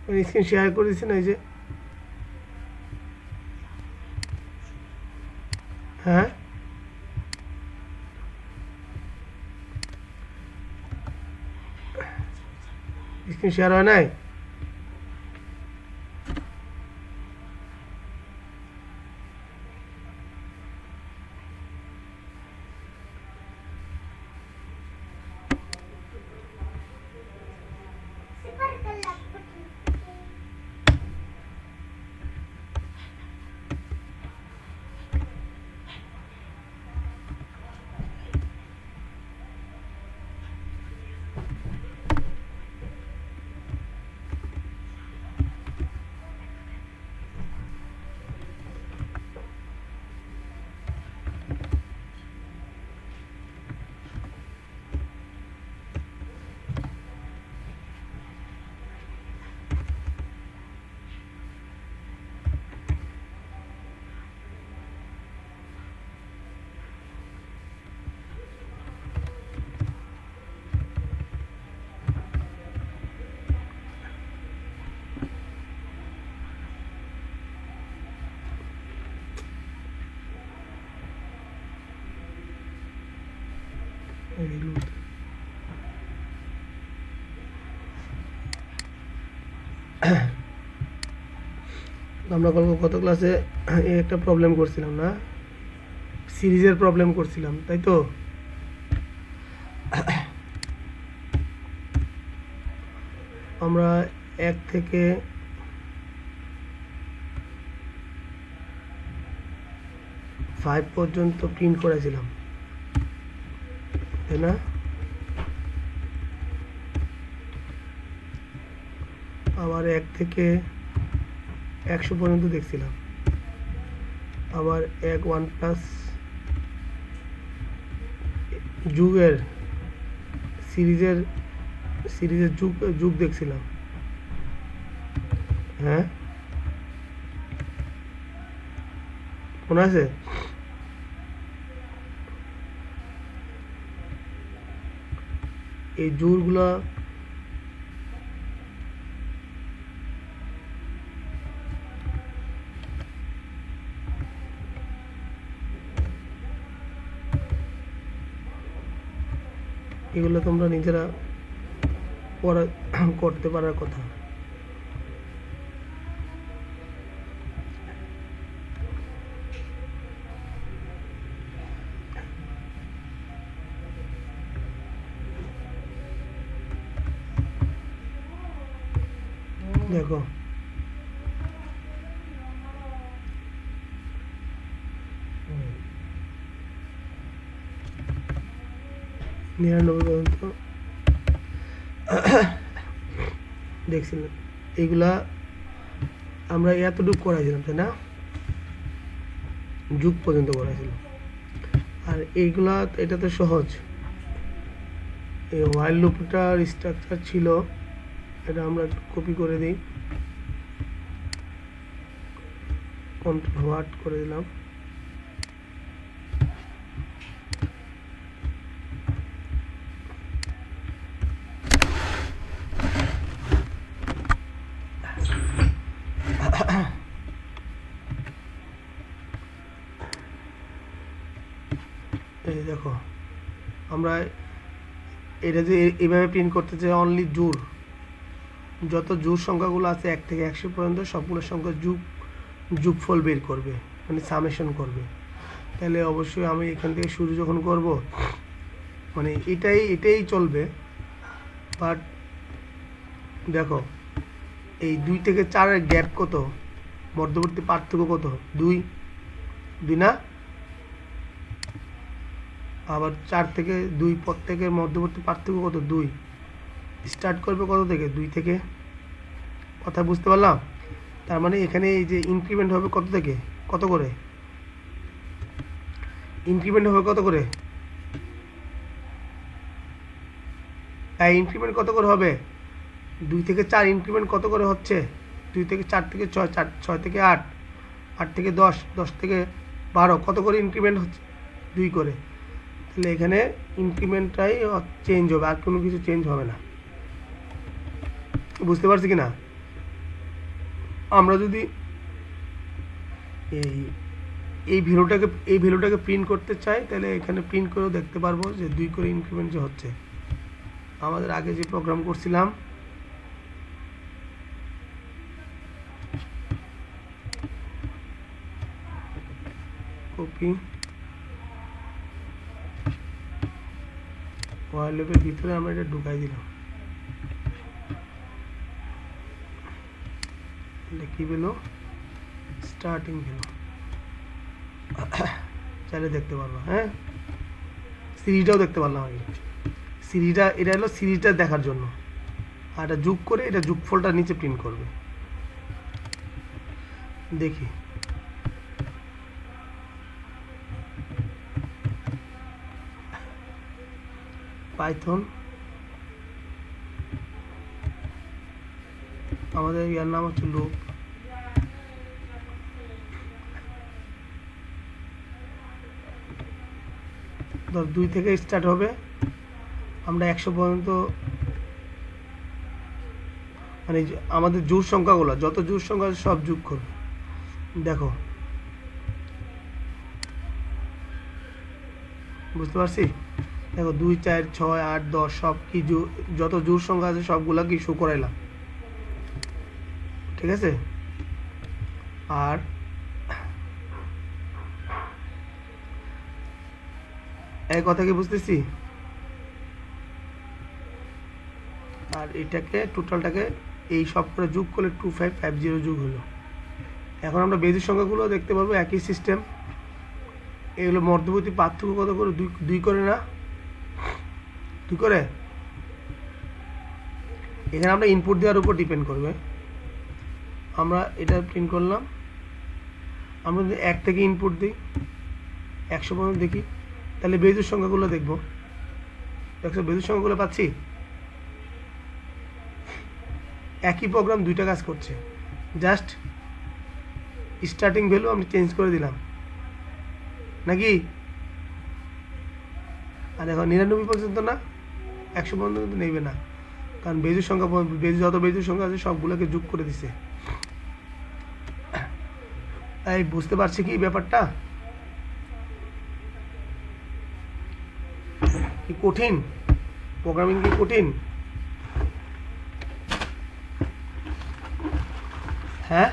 Screen share করে দিচ্ছি না, এই যে হ্যাঁ স্ক্রিন শেয়ার হয় নাই? আমরা গত ক্লাসে একটা প্রবলেম করছিলাম না, সিরিজের প্রবলেম করছিলাম, তাই তো? আমরা 1 থেকে 5 পর্যন্ত প্রিন্ট করেছিলাম, তাই না? আবার 1 থেকে 100 পর্যন্ত দেখছিলাম, আবার 1+ যুগের সিরিজের যুগ দেখছিলাম। হ্যাঁ, মনে আছে? এই জোরগুলা এগুলো তোমরা নিজেরা করতে পারার কথা। দেখো নিরানব্বই পর্যন্ত দেখছিলাম। এইগুলা আমরা এতটুকু করাইছিলাম, তাই না? যুগ পর্যন্ত করাইছিলাম। আর এইগুলা এটা তো সহজ। এই হোয়াইল লুপটার স্ট্রাকচার ছিল, এটা আমরা কপি করে দিই, কন্ট্রোল হোয়াট করে দিলাম। এই দেখো, আমরা এটা যে এইভাবে প্রিন্ট করতে চাই, অনলি জোর, যত জোর সংখ্যাগুলো আছে 1 থেকে 100 পর্যন্ত সবগুলো সংখ্যা যোগফল বের করবে, মানে সামেশন করবে। তাহলে অবশ্যই আমি এখান থেকে শুরু যখন করব, মানে এটাই চলবে। বাট দেখো, এই 2 থেকে 4-এর গ্যাপ কত, মধ্যবর্তী পার্থক্য কত? 2 না? আবার 4 থেকে 2 প্রত্যেকের মধ্যবর্তী পার্থক্য কত? 2। স্টার্ট করবে কত থেকে? 2 থেকে। কথা বুঝতে পারলাম? তার মানে এখানে এই যে ইনক্রিমেন্ট হবে কত থেকে কত করে? ইনক্রিমেন্ট হবে কত করে? ইনক্রিমেন্ট কত করে হবে? 2 থেকে 4 ইনক্রিমেন্ট কত করে হচ্ছে? 2 থেকে 4 থেকে 6, 6 থেকে 8, 8 থেকে 10, 10 থেকে 12, কত করে ইনক্রিমেন্ট হচ্ছে? 2 করে। তাহলে এখানে ইনক্রিমেন্টটাই চেঞ্জ হবে, আর কোনো কিছু চেঞ্জ হবে না। বুঝতে পারছি কি না? আমরা যদি এই এই ভ্যালুটাকে প্রিন্ট করতে চাই, তাহলে এখানে প্রিন্ট করেও দেখতে পারবো যে 2 করে ইনক্রিমেন্ট যে হচ্ছে। আমাদের আগে যে প্রোগ্রাম করছিলাম, কপি হোয়াইল লুপের ভিতরে আমরা এটা ঢুকাই দিলাম। এটা কি পেলো? স্টার্টিং পেলো। চাইলে দেখতে পারবো। হ্যাঁ, সিরিজটাও দেখতে পারলাম আগে। সিরিজটা, এটা হলো সিরিজটা দেখার জন্য। আর এটা যোগ করে এটা যোগফলটা নিচে প্রিন্ট করবে। দেখি পাইথন, আমাদের ইয়ার নাম হচ্ছে লুপ। ধর 2 থেকে স্টার্ট হবে, আমরা 100 পর্যন্ত, মানে আমাদের জোড় সংখ্যাগুলো, যত জোড় সংখ্যা আছে সব যোগ করবে। দেখো, বুঝতে পারছি? দেখো 2, 4, 6, 8, 10 সব কি যত জোড় সংখ্যা আছে সবগুলা কি শো করাইলাম। ঠিক আছে? আর এই কথা কি বুঝতেছি? আর এটাকে টোটালটাকে এই সব করে যোগ করলে 2550 যোগ হলো। এখন আমরা বেজিক সংখ্যাগুলো দেখতে পারবো একই সিস্টেম। এগুলো মধ্যবর্তী পার্থক্য কত করে? 2 করে না? 2 করে। এখানে আমরা ইনপুট দেওয়ার উপর ডিপেন্ড করবে। আমরা এটা প্রিন্ট করলাম। আমরা যদি 1 থেকে ইনপুট দিই, 100 পর্যন্ত দেখি, তাহলে বেজুর সংখ্যাগুলো দেখবো। দেখছো বেজুর সংখ্যাগুলো পাচ্ছি? একই প্রোগ্রাম 2টা কাজ করছে, জাস্ট স্টার্টিং ভ্যালু আমি চেঞ্জ করে দিলাম নাকি। আর দেখো 99 পর্যন্ত না, 100 পর্যন্ত কিন্তু নেবে না, কারণ বেজুর সংখ্যা, যত বেজুর সংখ্যা আছে সবগুলোকে যোগ করে দিছে। এই বুঝতে পারছি কি ব্যাপারটা? কি কঠিন? প্রোগ্রামিং কি কঠিন? হ্যাঁ,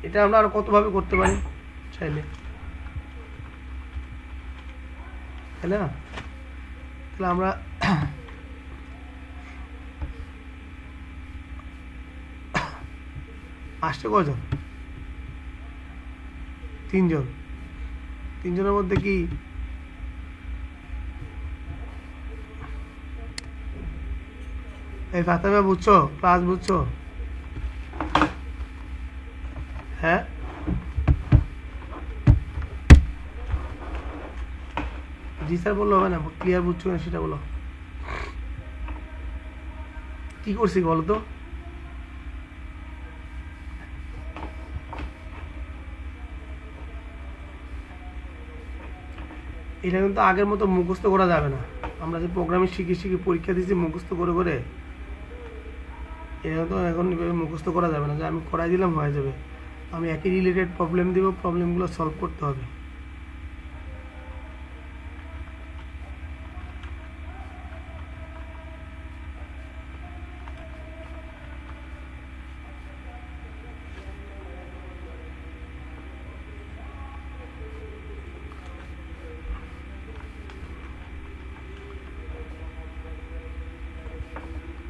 এটা আমরা আর কতভাবে করতে পারি চাইলে, তাই না? তাহলে আমরা আসছে কজন? 3 জন। 3 জনের মধ্যে কি এই ফাতেমা বুঝছো? ক্লাস বুঝছো? হ্যাঁ, জি স্যার বললো হবে না, ক্লিয়ার বুঝছো না সেটা বলো। কি করছি বলো তো? এটা কিন্তু আগের মতো মুখস্থ করা যাবে না। আমরা যে প্রোগ্রামে শিখে পরীক্ষা দিয়েছি মুখস্থ করে করে, এটা তো এখন মুখস্থ করা যাবে না যে আমি করাই দিলাম হয়ে যাবে। আমি একই রিলেটেড প্রবলেম দিব, প্রবলেমগুলো সলভ করতে হবে।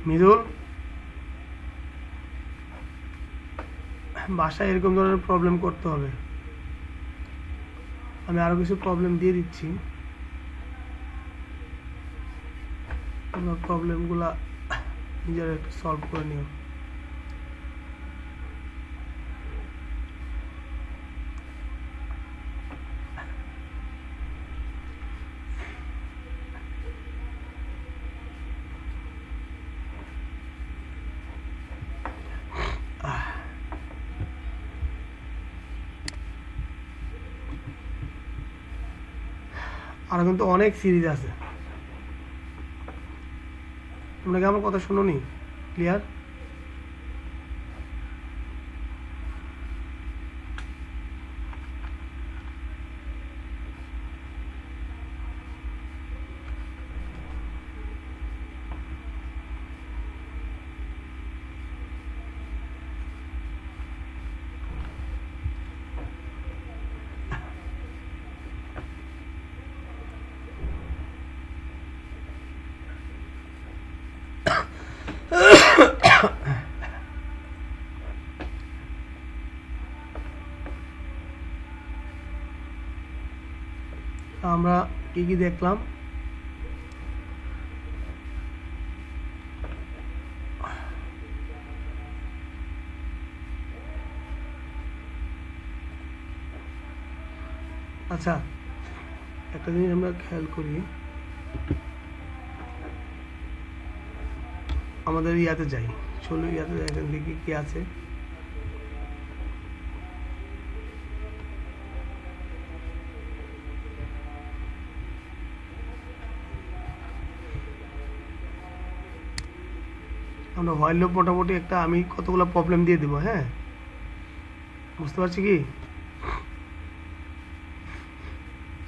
মৃদুল, বাসায় এরকম ধরনের প্রবলেম করতে হবে। আমি আরো কিছু প্রবলেম দিয়ে দিচ্ছি, তোমরা প্রবলেমগুলা নিজেরা একটু সলভ করে নিও। আর কিন্তু অনেক সিরিজ আছে, তোমরা কি আমার কথা শুনোনি? ক্লিয়ার? আমরা কি কি দেখলাম? আচ্ছা, একটা জিনিস আমরা খেয়াল করি, আমাদের ইয়াতে যাই, চলো ইয়াতে যাই, এখান থেকে কি আছে। আমরা হোয়াইল লুপ মোটামুটি একটা আমি কতগুলো প্রবলেম দিয়ে দেবো, হ্যাঁ, বুঝতে পারছি কি?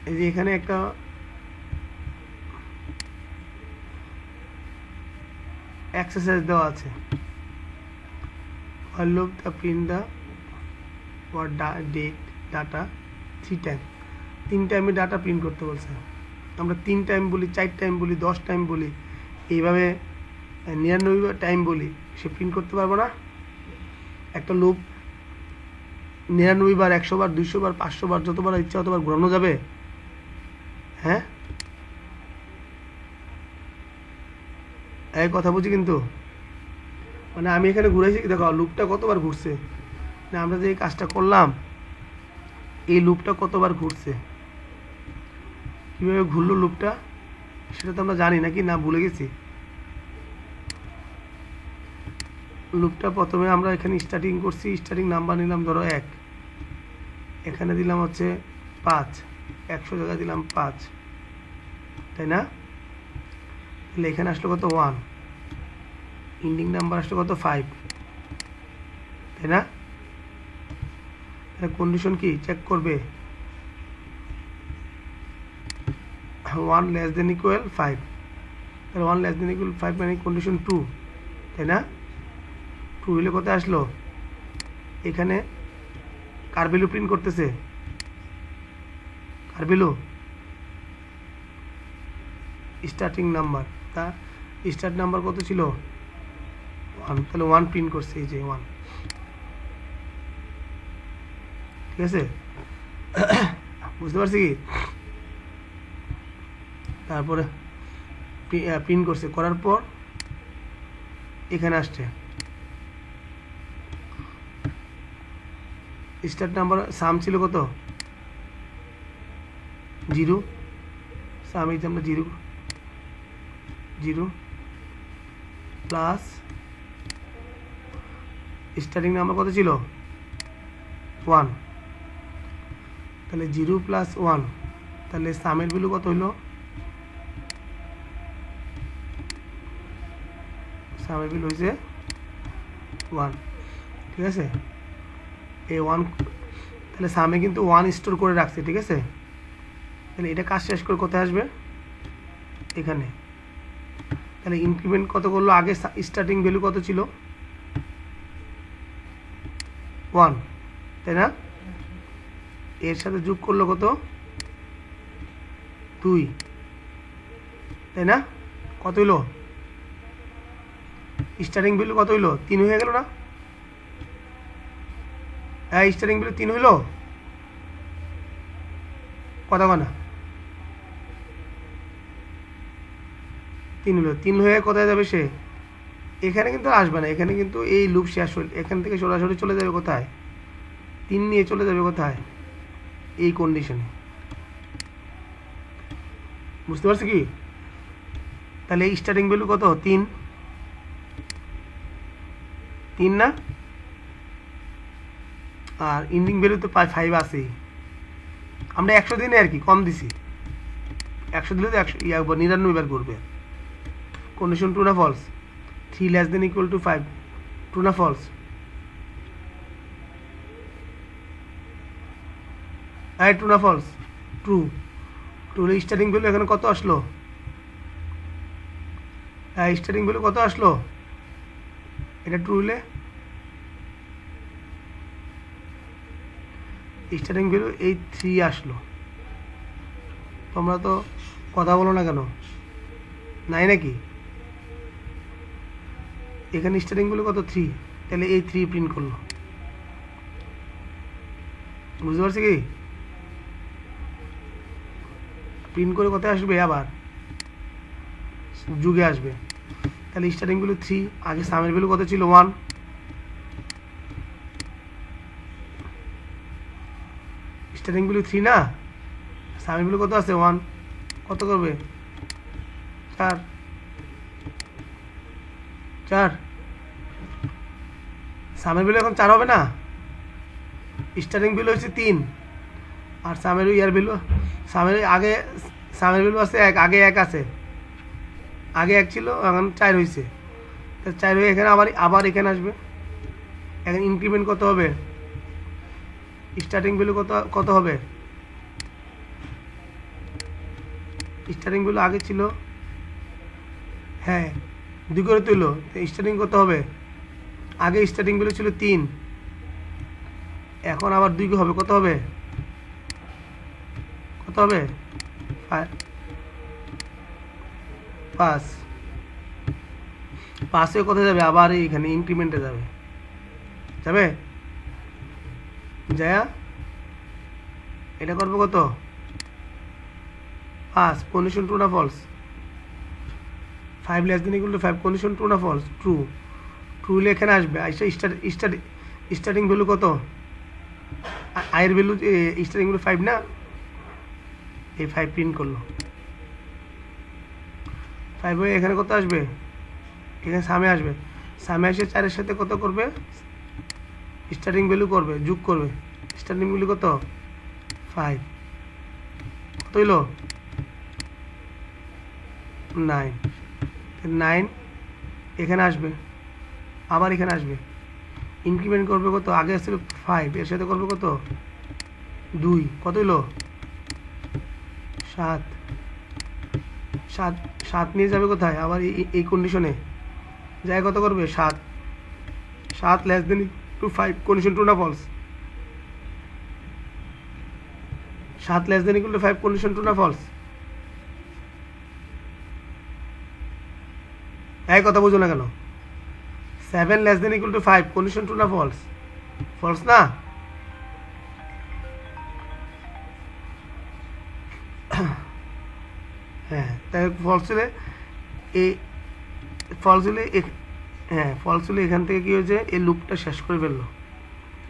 এই যে এখানে একটা এক্সারসাইজ দেওয়া আছে, while loop the print the word date data 3 time, 3 টাইমে ডাটা প্রিন্ট করতে বলছে। আমরা 3 টাইম বলি, 4 টাইম বলি, 10 টাইম বলি, এইভাবে 99 টাইম বলি, সে প্রিন্ট করতে পারবো না? একটা লুপ 99 বার, 100 বার, 200 বার, 500 বার, যতবার ইচ্ছা ততবার ঘোরানো যাবে, হ্যাঁ? এই কথা বুঝি কিন্তু, মানে আমি এখানে ঘুরাইছি, দেখো লুপটা কতবার ঘুরছে, না আমরা যে এই কাজটা করলাম এই লুপটা কতবার ঘুরছে, কীভাবে ঘুরলো লুপটা সেটা তো আমরা জানি নাকি, না ভুলে গেছি? লুপটা প্রথমে আমরা এখানে স্টার্টিং করছি, স্টার্টিং নাম্বার নিলাম ধরো 1, এখানে দিলাম হচ্ছে 5, 100 জায়গায় দিলাম 5, তাই না? তাহলে এখানে আসলো কত 1, ইন্ডিং নাম্বার আসলো কত 5, তাই না? তাহলে কন্ডিশন কি চেক করবে? 1 লেস দেন ইকুয়াল 5, তাহলে 1 লেস দেন ইকুয়াল 5 মানে কন্ডিশন 2, তাই না? 2 হলে কোথায় আসলো? এখানে কার ভ্যালু প্রিন্ট করতেছে, কার ভ্যালু স্টার্টিং নাম্বার, তা স্টার্ট নাম্বার কত ছিল 1, তাহলে 1 প্রিন্ট করছে, এই যে 1, ঠিক আছে? বুঝতে পারছি কি? তারপরে প্রিন্ট করছে, করার পর এখানে আসছে স্টার্ট নাম্বার, সাম ছিল কত 0, সাম এই যে আমরা 0 প্লাস স্টার্টিং নাম্বার কত ছিল 1, তাহলে 0 প্লাস 1, তাহলে সামের ভ্যালু কত হইল? সামের ভ্যালু হয়েছে 1, ঠিক আছে? এই 1, তাহলে সামে কিন্তু 1 স্টোর করে রাখছে, ঠিক আছে? তাহলে এটা কাজ শেষ করে কোথায় আসবে? এখানে। তাহলে ইনক্রিমেন্ট কত করলো? আগে স্টার্টিং ভ্যালু কত ছিল 1, তাই না? এর সাথে যোগ করলো কত 2, তাই না? কত হইলো? স্টার্টিং ভ্যালু কত হইলো? 3 হয়ে গেল না? হ্যাঁ, স্টার্টিং ভ্যালু 3 হইলো, কথা কনা 3 হলো। 3 হয়ে কোথায় যাবে সে? এখানে কিন্তু আসবে না, এখানে কিন্তু এই লুপ শেষ হল, এখান থেকে সরাসরি চলে যাবে কোথায়? 3 নিয়ে চলে যাবে কোথায়? এই কন্ডিশনে, বুঝতে পারছি কি? তাহলে এই স্টার্টিং ভ্যালু কত 3 না? আর ইন্ডিং ভ্যালু তো 5 আছেই, আমরা 100 দিনে আর কি কম দিছি, 100 দিলে তো 99 বার করবে। কন্ডিশন ট্রু না false? 3 less than equal to 5, true না false? true না false? true. True starting value এখানে কত আসলো? স্টার্টিং ভ্যালু কত আসলো? এটা ট্রু হলে স্টার্টিং ভ্যালু এই 3 আসলো। তোমরা তো কথা বলো না কেন? নাই নাকি? এখানে স্টার্টিং ভ্যালু কত? 3, তাহলে এই 3 প্রিন্ট করলো। বুঝতে পারছি কি? প্রিন্ট করে কোথায় আসবে? আবার যুগে আসবে। তাহলে স্টার্টিং ভ্যালু 3, আগে সামের ভ্যালু কত ছিল? 1। স্টার্টিং ভ্যালু 3 না, সামের ভ্যালু কত আছে? 1। কত করবে? 4। সামের ভ্যালু এখন 4 হবে না? স্টার্টিং ভ্যালু হচ্ছে 3, আর সামের ইয়ার ভ্যালু, সামের ভ্যালু আছে 1, আগে 1 আছে, আগে 1 ছিল, এখন 4 হয়েছে। 4 হয়ে এখানে আবার এখানে আসবে। এখন ইনক্রিমেন্ট কত হবে? স্টার্টিং ভ্যালু কত হবে? স্টার্টিং ভ্যালু আগে ছিল, হ্যাঁ 2 করে তুলো, স্টার্টিং কত হবে? আগে স্টার্টিং ভ্যালু ছিল 3, এখন আবার 2 হবে, কত হবে? 5। 5 কোথায় যাবে? আবার এইখানে ইনক্রিমেন্টে যাবে। যায়া এটা করবো কত? 5। কন্ডিশন ট্রু না false? 5 less than equal to 5, condition true না ফলস? ট্রু। ট্রু হলে এখানে আসবে। স্টার্টিং ভ্যালু কত? আয়ের ভ্যালু স্টার্টিং ভ্যালু 5 না, এই 5 প্রিন্ট করলো। 5 হয়ে এখানে কত আসবে? এখানে সামনে আসবে। সামনে এসে 4-এর সাথে কত করবে? স্টার্টিং ভ্যালু করবে, যোগ করবে। স্টার্টিং ভ্যালু কত? 5। কত হইল? 9। 9 এখানে আসবে, আবার এখানে আসবে, ইনক্রিমেন্ট করবে কত? আগে আসছিল 5, এর সাথে করবে কত? 2। কত হইল? 7। 7 নিয়ে যাবে কোথায়? আবার এই কন্ডিশনে যাই কত করবে? 7 less than to 5, condition true না false? 7 less than equal to 5, condition true না ফলস? এই কথা বুঝো না কেন? 7 less than equal to 5, condition true না ফলস? ফলস না? হ্যাঁ, তাই ফলস হলে ফলস হলে এখান থেকে কি হয়েছে? এই লুপটা শেষ করে ফেললো।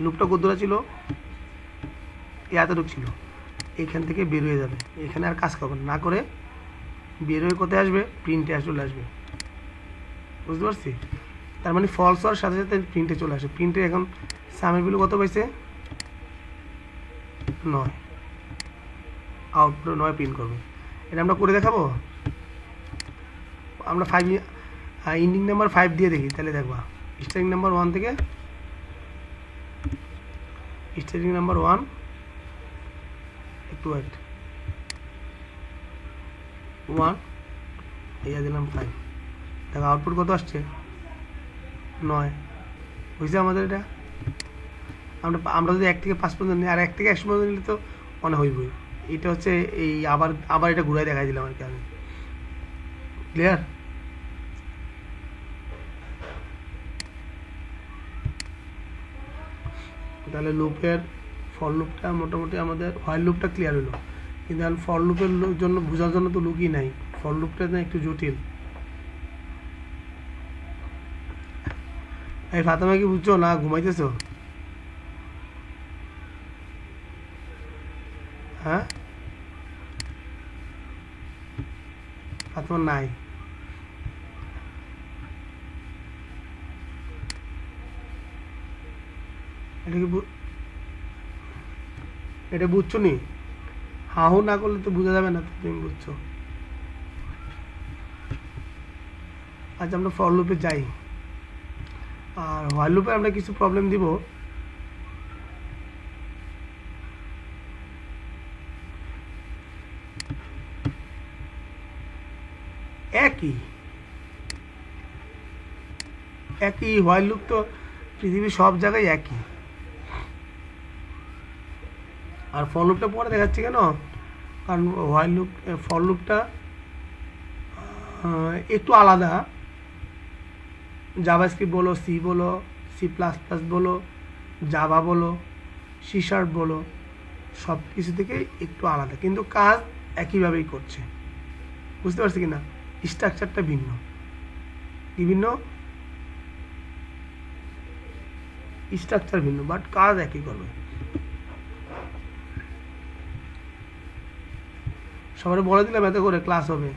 লুপটা কতটা ছিল? এতটুকু ছিল। এখান থেকে বের হয়ে যাবে, এখানে আর কাজ করবে না, করে বের হয়ে কোথায় আসবে? প্রিন্টে চলে আসবে। বুঝতে পারছি? তার মানে ফলস হওয়ার সাথে সাথে প্রিন্টে চলে আসে। প্রিন্টে এখন সামের ভ্যালু কত পাইছে? 9। আউটপুটে 9 প্রিন্ট করবে। এটা আমরা করে দেখাবো। আমরা 5 ইন্ডিং নাম্বার 5 দিয়ে দেখি, তাহলে দেখবা। স্টার্টিং নাম্বার 1 থেকে, স্টার্টিং নাম্বার 1, একটু ওয়েট, 1 এই দিলাম 5, দেখো আউটপুট কত আসছে? 9। বুঝছে আমাদের এটা? আমরা যদি 1 থেকে 5 পর্যন্ত নিই, আর 1 থেকে 100 পর্যন্ত নিলে তো মনে হইবই। এটা হচ্ছে এই আবার এটা ঘুরাই দেখাই দিলাম আর কি আমি। ক্লিয়ার? তাহলে লুপের ফর লুপটা মোটামুটি আমাদের, হোয়াইল লুপটা ক্লিয়ার হলো, কিন্তু এখন ফর লুপের জন্য বোঝার জন্য তো লুকই নাই। ফর লুপটা না একটু জটিল। এই ফাতেমা কি বুঝছো না ঘুমাইতেছো? হ্যাঁ, ফাতেমা নাই। এটা বুঝছো নি? হাহু না করলে তো বোঝা যাবে না তুমি বুঝছো। আচ্ছা আমরা ফর লুপে যাই, আর হোয়াইল লুপে আমরা কিছু প্রবলেম দিব। একই একই হোয়াইল লুপ তো পৃথিবীর সব জায়গায় একই। আর ফর লুপটা পরে দেখাচ্ছি কেন, কারণ হোয়াইল লুপ ফর লুপটা একটু আলাদা। জাভাস্ক্রিপ্ট বলো, সি বলো, সি প্লাস প্লাস বলো, জাভা বলো, সি শার্প বলো, সব কিছু থেকে একটু আলাদা, কিন্তু কাজ একইভাবেই করছে। বুঝতে পারছি কি না? স্ট্রাকচারটা ভিন্ন, বিভিন্ন স্ট্রাকচার ভিন্ন, বাট কাজ একই করবে। সবাই বলে দিলাম এত করে ক্লাস হবে।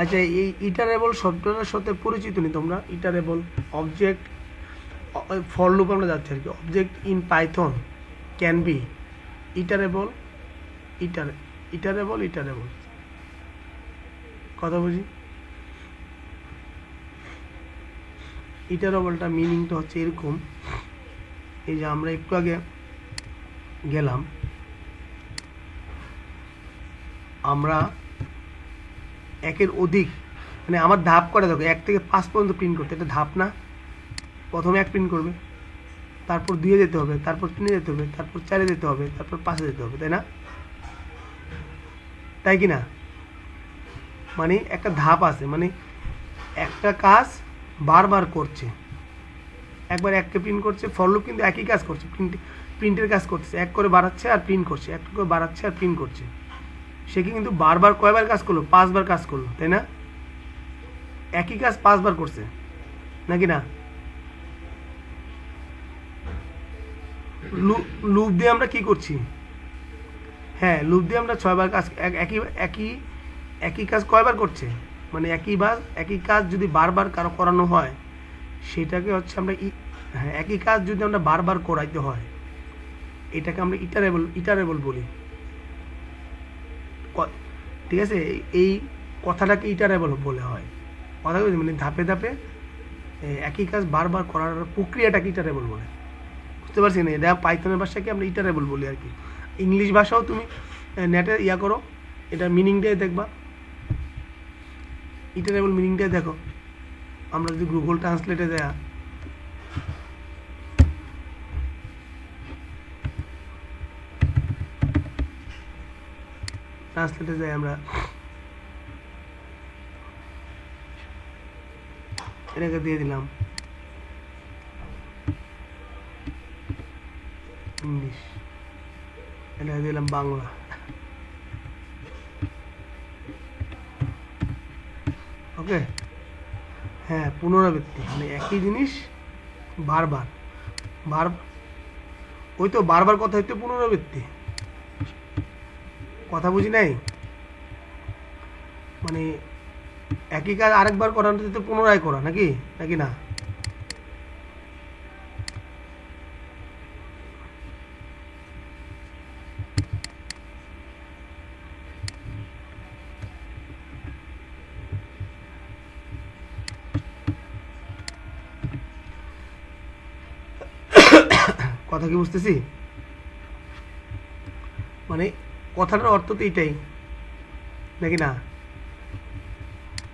আচ্ছা, এই ইটারেবল শব্দটার সাথে পরিচিত নি তোমরা? ইটারেবল অবজেক্ট, ফর লুপ আমরা যাচ্ছি আর কি। Object in Python can be iterable, iterable কথা বুঝি। ইটারেবলটা মিনিংটা হচ্ছে এরকম, এই যে আমরা একটু আগে গেলাম, আমরা একের অধিক, মানে আমার ধাপ করে দেখো 1 থেকে 5 পর্যন্ত প্রিন্ট করতে, এটা ধাপ না? প্রথমে 1 প্রিন্ট করবে, তারপর 2-এ যেতে হবে, তারপর 3-এ যেতে হবে, তারপর 4-এ যেতে হবে, তারপর 5-এ যেতে হবে, তাই না? তাই কি না? মানে একটা ধাপ আছে, মানে একটা কাজ বারবার করছে। একবার 1কে প্রিন্ট করছে, ফর লুপ কিন্তু একই কাজ করছে, প্রিন্টের কাজ করছে, 1 করে বাড়াচ্ছে আর প্রিন্ট করছে, 1 করে বাড়াচ্ছে আর প্রিন্ট করছে। সে কিন্তু বারবার কয়বার কাজ করলো? 5 বার কাজ করলো, তাই না? একই কাজ 5 বার করছে, নাকি না? লুপ দিয়ে আমরা কি করছি? হ্যাঁ, লুপ দিয়ে আমরা 6 বার কাজ, একই একই একই কাজ কয়বার করছে, মানে একই কাজ যদি বারবার কারো করানো হয় সেটাকে হচ্ছে আমরা হ্যাঁ, একই কাজ যদি আমরা বারবার করাইতে হয় এটাকে আমরা ইটারেবল বলি। ঠিক আছে, এই কথাটাকে ইটারেবল বলে হয়। কথা বলছি, মানে ধাপে ধাপে একই কাজ বারবার করার প্রক্রিয়াটাকে ইটারেবল বলে। বুঝতে পারছি না? এটা পাইথনের ভাষাকে আমরা ইটারেবল বলি আর কি। ইংলিশ ভাষাও তুমি নেটে করো, এটা মিনিংটাই দেখবা, ইটারেবল মিনিংটাই দেখো। আমরা যদি গুগল ট্রান্সলেটে দেয়া, ট্রান্সলেটে যাই, আমরা এটাকে দিয়ে দিলাম ইংলিশ, এটাকে দিলাম বাংলা। ওকে, হ্যাঁ, পুনরাবৃত্তি, মানে একই জিনিস বারবার ওই তো বারবার কথা হইতে পুনরাবৃত্তি। কথা বুঝি নাই? মানে একই কাজ আরেকবার করার তো পুনরায় করা, নাকি নাকি না? কথা কি বুঝতেছি? মানে কথাটার অর্থ তো এটাই, নাকি না?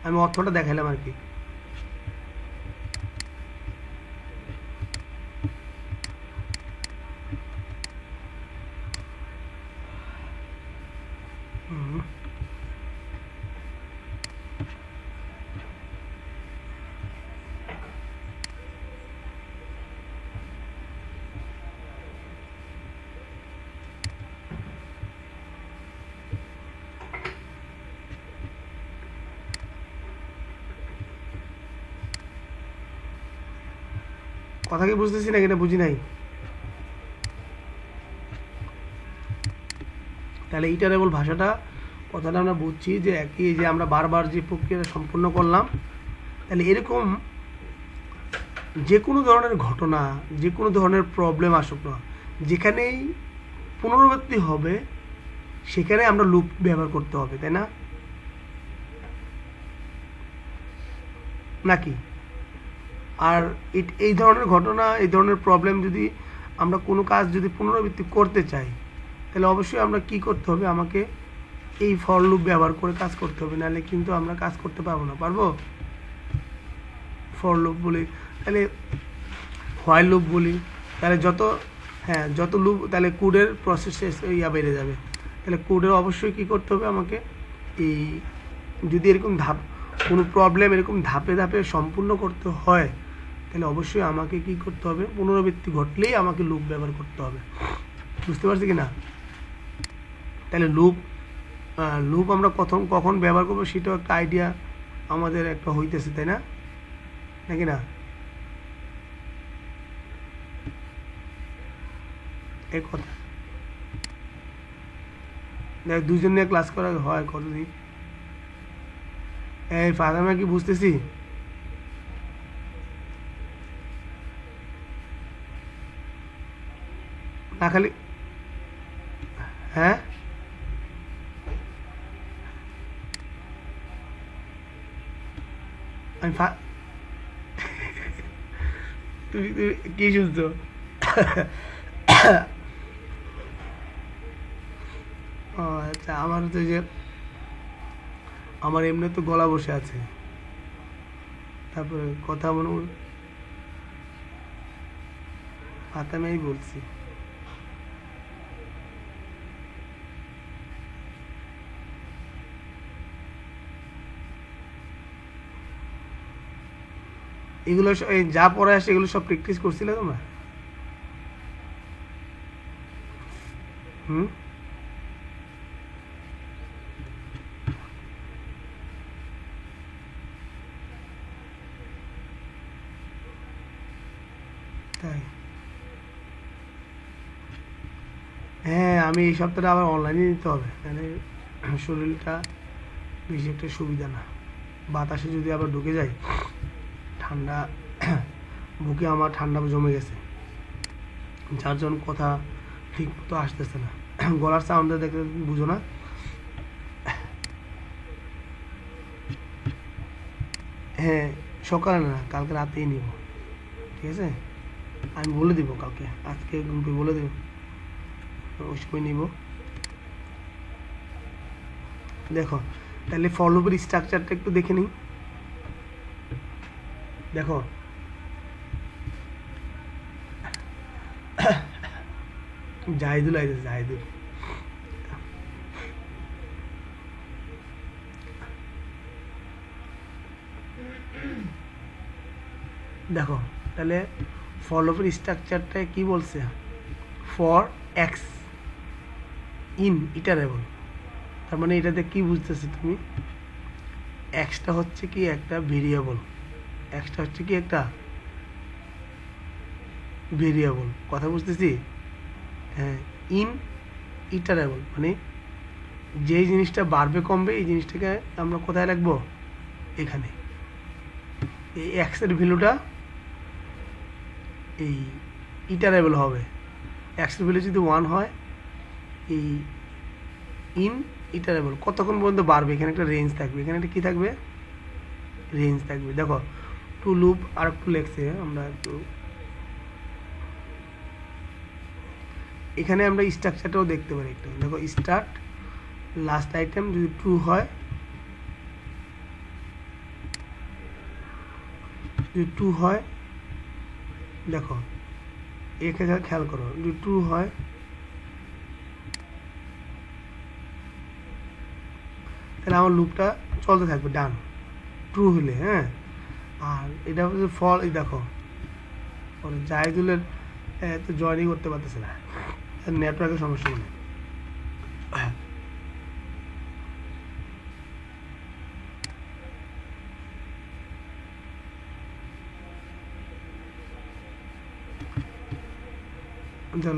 আমি অর্থটা দেখাইলাম আর কি। কথা কি বুঝতেছি না? এটা বুঝি নাই। তাহলে ইটারেবল ভাষাটা, কথাটা আমরা বুঝছি যে একই, যে আমরা বারবার যে প্রক্রিয়াটা সম্পূর্ণ করলাম, তাহলে এরকম যে কোনো ধরনের ঘটনা, যে কোনো ধরনের প্রবলেম আসুক না, যেখানেই পুনরাবৃত্তি হবে সেখানে আমরা লুপ ব্যবহার করতে হবে, তাই না? নাকি? আর এই ধরনের ঘটনা, এই ধরনের প্রবলেম যদি আমরা কোনো কাজ যদি পুনরাবৃত্তি করতে চাই, তাহলে অবশ্যই আমরা কি করতে হবে, আমাকে এই ফর লুপ ব্যবহার করে কাজ করতে হবে, নাহলে কিন্তু আমরা কাজ করতে পারবো না। পারবো? ফর লুপ বলি, তাহলে হোয়াইল লুপ বলি, তাহলে যত লুপ, তাহলে কোডের প্রসেস বেড়ে যাবে। তাহলে কোডের অবশ্যই কি করতে হবে আমাকে, এই যদি এরকম কোনো প্রবলেম এরকম ধাপে ধাপে সম্পূর্ণ করতে হয়, তাহলে অবশ্যই আমাকে কি করতে হবে, পুনরাবৃত্তি ঘটলেই আমাকে লুপ ব্যবহার করতে হবে। বুঝতে পারছি কি না? তাহলে লুপ আমরা কখন ব্যবহার করবো সেটাও একটা আইডিয়া আমাদের একটা হইতেছে, তাই না? নাকি না? এই কথা দেখ, দুজন নিয়ে ক্লাস করা হয় কতদিন। এই ফাদামা কি বুঝতেছি? না খালি হ্যাঁ, আমি তুমি কি শুনছো? ও আচ্ছা, আমার তো যে আমার এমনি তো গলা বসে আছে, তারপরে কথা মনে ফাতামেই বলছি। এগুলো যা পড়ে আসে এগুলো সব প্র্যাকটিস করছিলে তোমরা? হুম। তাই? হ্যাঁ, আমি এই সপ্তাহটা আবার অনলাইনে নিতে হবে, মানে শরীরটা বেশি একটা সুবিধা না। বাতাসে যদি আবার ঢুকে যায়, ঠান্ডা বুকে আমার ঠান্ডা জমে গেছে, যার জন্য কথা ঠিক মতো আসতেছে না। গলার সাউন্ডটা দেখে বুঝো না? হ্যাঁ, সকালে না, কালকে রাতেই নিব, ঠিক আছে? আমি বলে দিব কালকে, আজকে গ্রুপে বলে দেব, ওই সময় নিব। দেখো, তাহলে ফর লুপের স্ট্রাকচারটা একটু দেখে নিই। দেখো, জাহিদুল আইছে, জাহিদুল। দেখো, তাহলে ফর লুপের স্ট্রাকচারটা কি বলছে, ফর এক্স ইন ইটারেবল, তার মানে এটাতে কি বুঝতেছি তুমি, এক্সটা হচ্ছে কি একটা ভেরিয়েবল, এক্সটা হচ্ছে কি একটা ভেরিয়েবল, কথা বুঝতেছি? হ্যাঁ, ইন ইটারেবল মানে যেই জিনিসটা বাড়বে কমবে এই জিনিসটাকে আমরা কোথায় রাখবো, এখানে। এই এক্সের ভ্যালুটা এই ইটারেবল হবে, এক্সের ভ্যালু যদি 1 হয়, এই ইন ইটারেবল কতক্ষণ পর্যন্ত বাড়বে, এখানে একটা রেঞ্জ থাকবে, এখানে একটা কী থাকবে, রেঞ্জ থাকবে। দেখো, টু লুপ আর একটু লেখছে, আমরা একটু এখানে আমরা স্ট্রাকচারটাও দেখতে পারি একটু। দেখো, স্টার্ট লাস্ট আইটেম যদি ট্রু হয়, যদি ট্রু হয়, দেখো এখানে খেয়াল করো, যদি ট্রু হয় তাহলে আমার লুপটা চলতে থাকবে ডান, ট্রু হলে। হ্যাঁ, আর এটা হচ্ছে ফল। এই দেখো, জাহিদুলের তো জয়েনই করতে পারতেছে না, নেটওয়ার্কের সমস্যা নেই।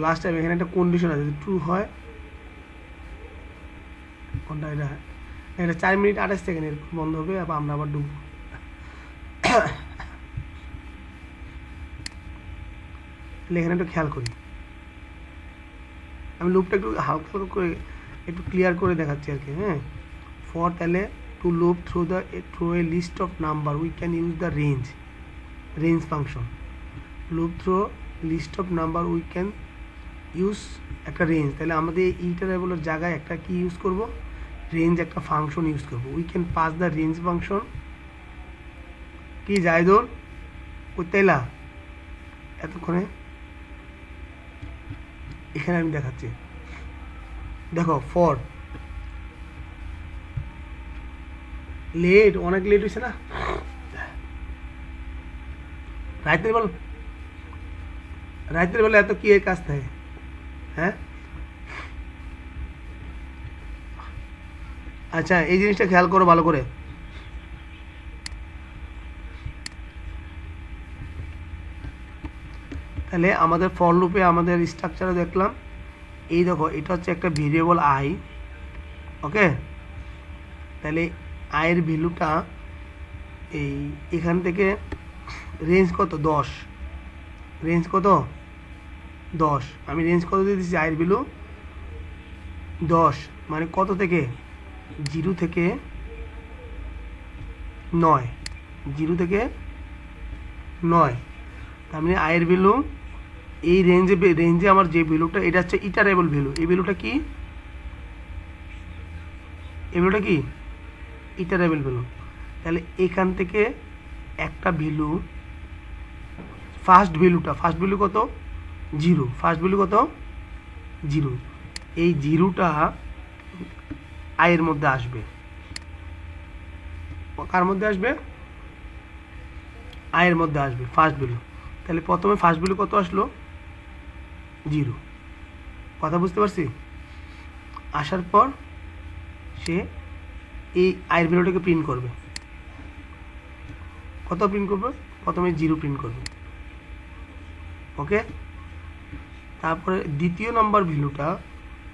লাস্ট টাইম এখানে একটা কন্ডিশন আছে, যদি ট্রু হয়, কোনটা এটা, এটা 4 মিনিট 28 সেকেন্ড এরপর বন্ধ হবে, আবার আমরা আবার ডুববো। এখানে একটু খেয়াল করি, আমি লুপটা একটু হালকা করে একটু ক্লিয়ার করে দেখাচ্ছি আর কি। হ্যাঁ, ফর তাহলে to loop through a list of number we can use the range function. Loop through list of number we can use একটা রেঞ্জ, তাহলে আমাদের ইটারেবলের জায়গায় একটা কি ইউজ করব, রেঞ্জ একটা ফাংশন ইউজ করব। We can pass the range function কি জায়দুল করতেইলা এতক্ষণে, এখানে আমি দেখাচ্ছি। দেখো ফর লেট, অনেক লেট হয়েছে না, রাতের বেলা এত কি এর কাজ থাকে? হ্যাঁ, আচ্ছা এই জিনিসটা খেয়াল করো ভালো করে। তাহলে আমাদের ফর লুপে আমাদের স্ট্রাকচারে দেখলাম, এই দেখো এটা হচ্ছে একটা ভেরিয়েবল আই। ওকে, তাহলে আয়ের ভ্যালুটা এই এখান থেকে রেঞ্জ কত 10, রেঞ্জ কত 10, আমি রেঞ্জ কত দিয়ে দিচ্ছি, আয়ের ভ্যালু 10, মানে কত থেকে 0 থেকে 9, 0 থেকে 9, তার মানে আয়ের ভ্যালু এই রেঞ্জে আমার যে ভ্যালুটা, এটা হচ্ছে ইটারেবল ভ্যালু। এই ভ্যালুটা কি, এই ভ্যালুটা কি ইটারেবল ভ্যালু। তাহলে এখান থেকে একটা ভ্যালু, ফার্স্ট ভ্যালু কত 0, ফার্স্ট ভ্যালু কত 0, এই 0টা আয়ের মধ্যে আসবে। কার মধ্যে আসবে, আয়ের মধ্যে আসবে ফার্স্ট ভ্যালু। তাহলে প্রথমে ফার্স্ট ভ্যালু কত আসলো 0, কথা বুঝতে পারছি? আসার পর সে এই আয়ের ভ্যালুটাকে প্রিন্ট করবে। কত প্রিন্ট করবে, প্রথমে 0 প্রিন্ট করবে। ওকে, তারপরে দ্বিতীয় নম্বর ভ্যালুটা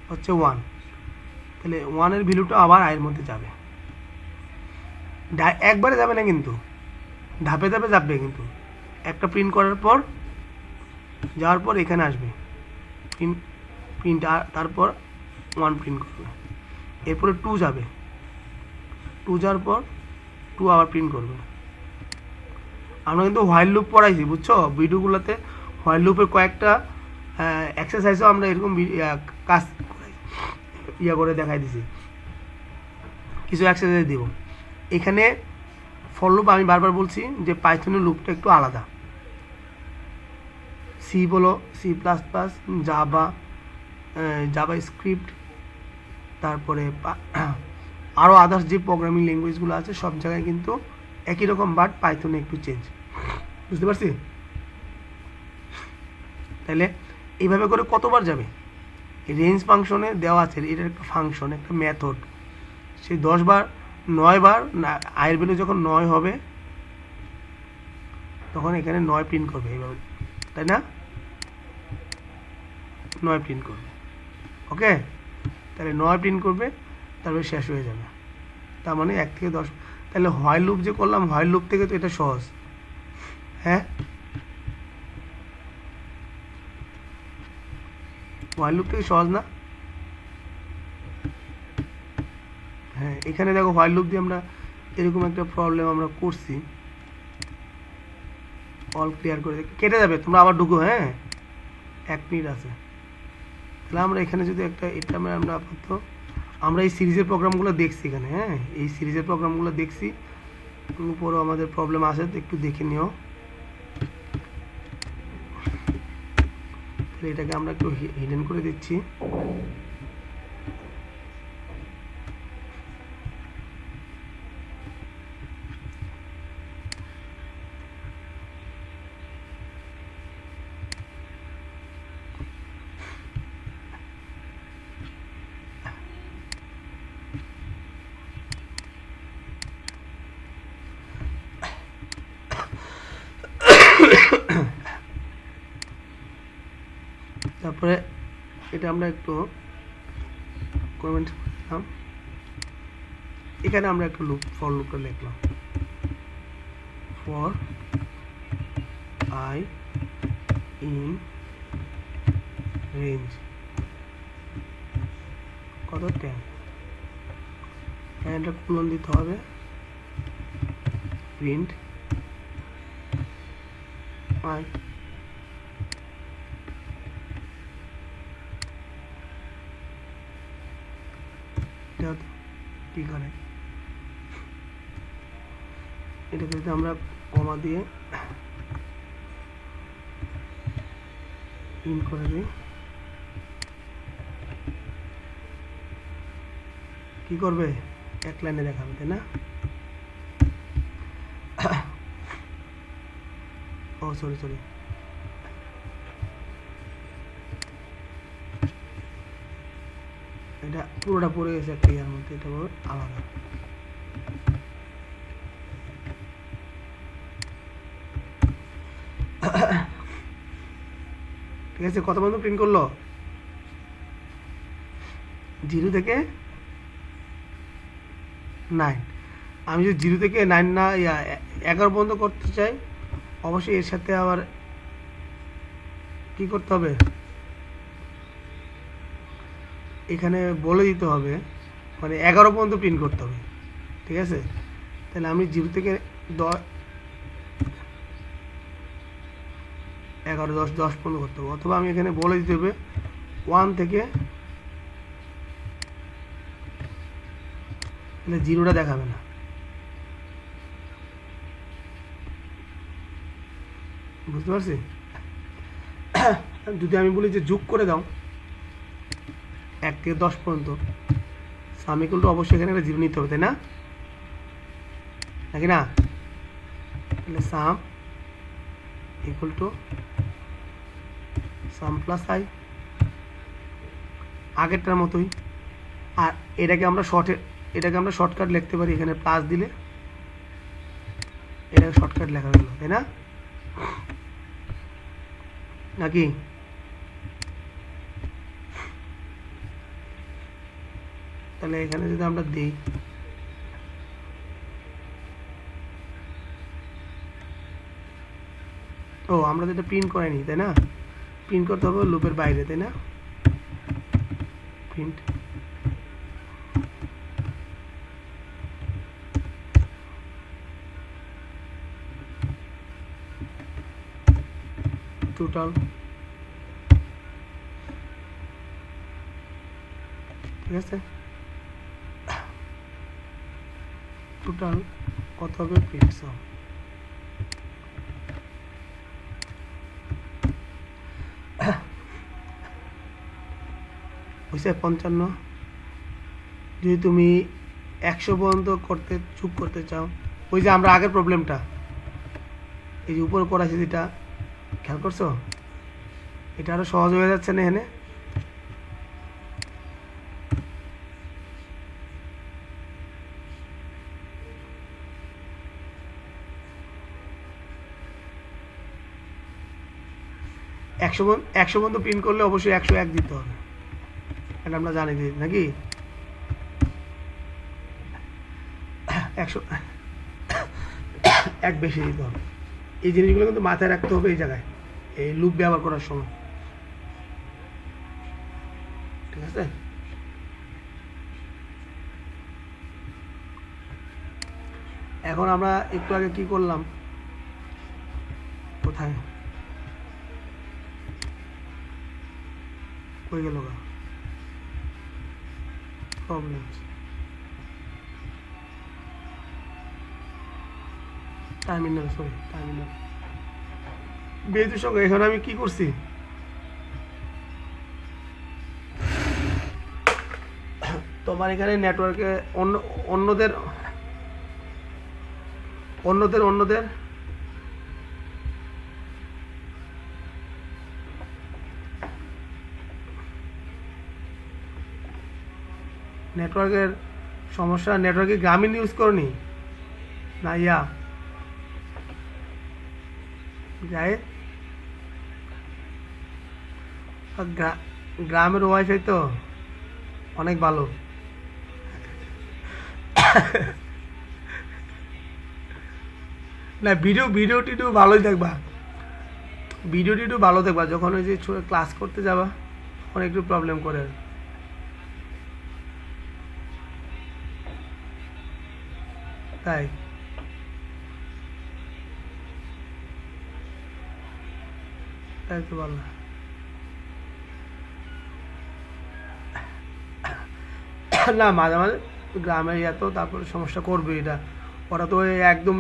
হচ্ছে 1, তাহলে 1-এর ভ্যালুটা আবার আয়ের মধ্যে যাবে, একবারে যাবে না কিন্তু, ধাপে ধাপে যাবে। কিন্তু একটা প্রিন্ট করার পর যাওয়ার পর এখানে আসবে প্রিন্ট, তারপর 1 প্রিন্ট করবে, এরপরে 2 যাবে, 2 যাওয়ার পর 2 আবার প্রিন্ট করবে। আমরা কিন্তু হোয়াইল লুপ পড়াইছি, বুঝছো? ভিডিওগুলোতে হোয়াইল লুপের কয়েকটা এক্সারসাইজও আমরা এরকম কাজ করে দেখাই দিছি, কিছু এক্সারসাইজ দিব। এখানে ফর লুপ আমি বারবার বলছি যে পাইথনের লুপটা একটু আলাদা। সি বলো, C plus plus, JavaScript, তারপরে আরও আদার্স যে প্রোগ্রামিং ল্যাঙ্গুয়েজগুলো আছে সব জায়গায় কিন্তু একই রকম, বাট পাইথনে একটু চেঞ্জ, বুঝতে পারছি? তাহলে এইভাবে করে কতবার যাবে, রেঞ্জ ফাংশনে দেওয়া আছে, এটার একটা ফাংশন, একটা মেথড, সেই 10 বার 9 বার আয়ের ভ্যালু যখন 9 হবে তখন এখানে 9 প্রিন্ট করবে, এইভাবে, তাই না? 9 প্রিন্ট করবে। ওকে, তাহলে 9 প্রিন্ট করবে, তারপরে শেষ হয়ে যাবে। তার মানে 1 থেকে 10। তাহলে হোয়াইল লুপ যে করলাম, হোয়াইল লুপ থেকে তো এটা সহজ। হ্যাঁ, হোয়াইল লুপ থেকে সহজ না? হ্যাঁ, এখানে দেখো হোয়াইল লুপ দিয়ে আমরা এরকম একটা প্রবলেম আমরা করছি। অল ক্লিয়ার করে কেটে যাবে, তোমরা আবার ঢুকো। হ্যাঁ, 1 মিনিট আছে। তাহলে আমরা এখানে যদি একটা, এটা আমরা আপাতত আমরা এই সিরিজের প্রোগ্রামগুলো দেখছি এখানে। হ্যাঁ, এই সিরিজের প্রোগ্রামগুলো দেখছি, উপরও আমাদের প্রবলেম আছে, তো একটু দেখে নিও। তাহলে এটাকে আমরা একটু হিডেন করে দিচ্ছি। তারপরে এটা আমরা একটু কমেন্ট করলাম, এখানে আমরা একটু লুপ, ফর লুপটা লিখলাম, ফর আই ইন রেঞ্জ, কত 10 এটা কোলন দিতে হবে প্রিন্ট আই কি করে এটাকে যদি আমরা কমা দিয়ে ইন করে দিই কি করবে এক লাইনে দেখাবে তাই না ও সরি এটা পুরোটা পড়ে গেছে একটা ইয়ার মধ্যে এটা আলাদা ঠিক আছে কত পর্যন্ত প্রিন্ট করলো 0 থেকে 9 আমি যদি 0 থেকে 9 না 11 পর্যন্ত করতে চাই অবশ্যই এর সাথে আবার কি করতে হবে এখানে বলে দিতে হবে মানে 11 পর্যন্ত প্রিন্ট করতে হবে ঠিক আছে তাহলে আমি 0 থেকে 11 10 পর্যন্ত করতে হবে অথবা আমি এখানে বলে দিতে হবে 1 থেকে তাহলে 0টা দেখাবে না বুঝতে পারছি যদি আমি বলি যে যোগ করে দাও 1 থেকে 10 পর্যন্ত সাম ইকুয়াল টু অবশ্যই এখানে একটা 0 নিতে হবে তাই না নাকি না তাহলে সাম equal to some plus I আগেরটার মতোই আর এটাকে আমরা শর্টকাট লিখতে পারি এখানে প্লাস দিলে এটাকে শর্টকাট লেখা গেল তাই না নাকি তাহলে এখানে যদি আমরা দিই ও আমরা যেটা প্রিন্ট করাইনি তাই না প্রিন্ট করতে হবে লুপের বাইরে তাই না প্রিন্ট টোটাল ঠিক আছে টোটাল কত হবে প্রিন্ট সাম হয়েছে 55 যদি তুমি 100 পর্যন্ত চুপ করতে চাও ওই যে আমরা আগের প্রবলেমটা এই যে উপরে করাছি যেটা খেয়াল করছো এটা আরো সহজ হয়ে যাচ্ছে না এখানে একশো পর্যন্ত প্রিন্ট করলে অবশ্যই 101 দিতে হবে এটা আমরা জানি নাকি 101 বেশি দিতে হবে এই জিনিসগুলো কিন্তু মাথায় রাখতে হবে এই জায়গায় এই লুপ ব্যবহার করার সময় ঠিক আছে এখন আমরা একটু আগে কি করলাম কোথায় কই গেল প্রবলেমস টার্মিনাল বেজুর সঙ্গে এখন আমি কি করছি তোমার এখানে নেটওয়ার্কে অন্যদের নেটওয়ার্কের সমস্যা নেটওয়ার্কে গ্রামীণ ইউজ করনি না ইয়া যায় গ্রামের ওয়াইফাই তো অনেক ভালো না ভিডিও টিডিও ভালোই দেখবা ভালো দেখবা যখন ওই যে ক্লাস করতে যাবা তখন একটু প্রবলেম করে তাই তাই তো ভালো না। মাঝে মাঝে গ্রামের তো তারপরে সমস্যা করবে এটা। ওরা তো একদম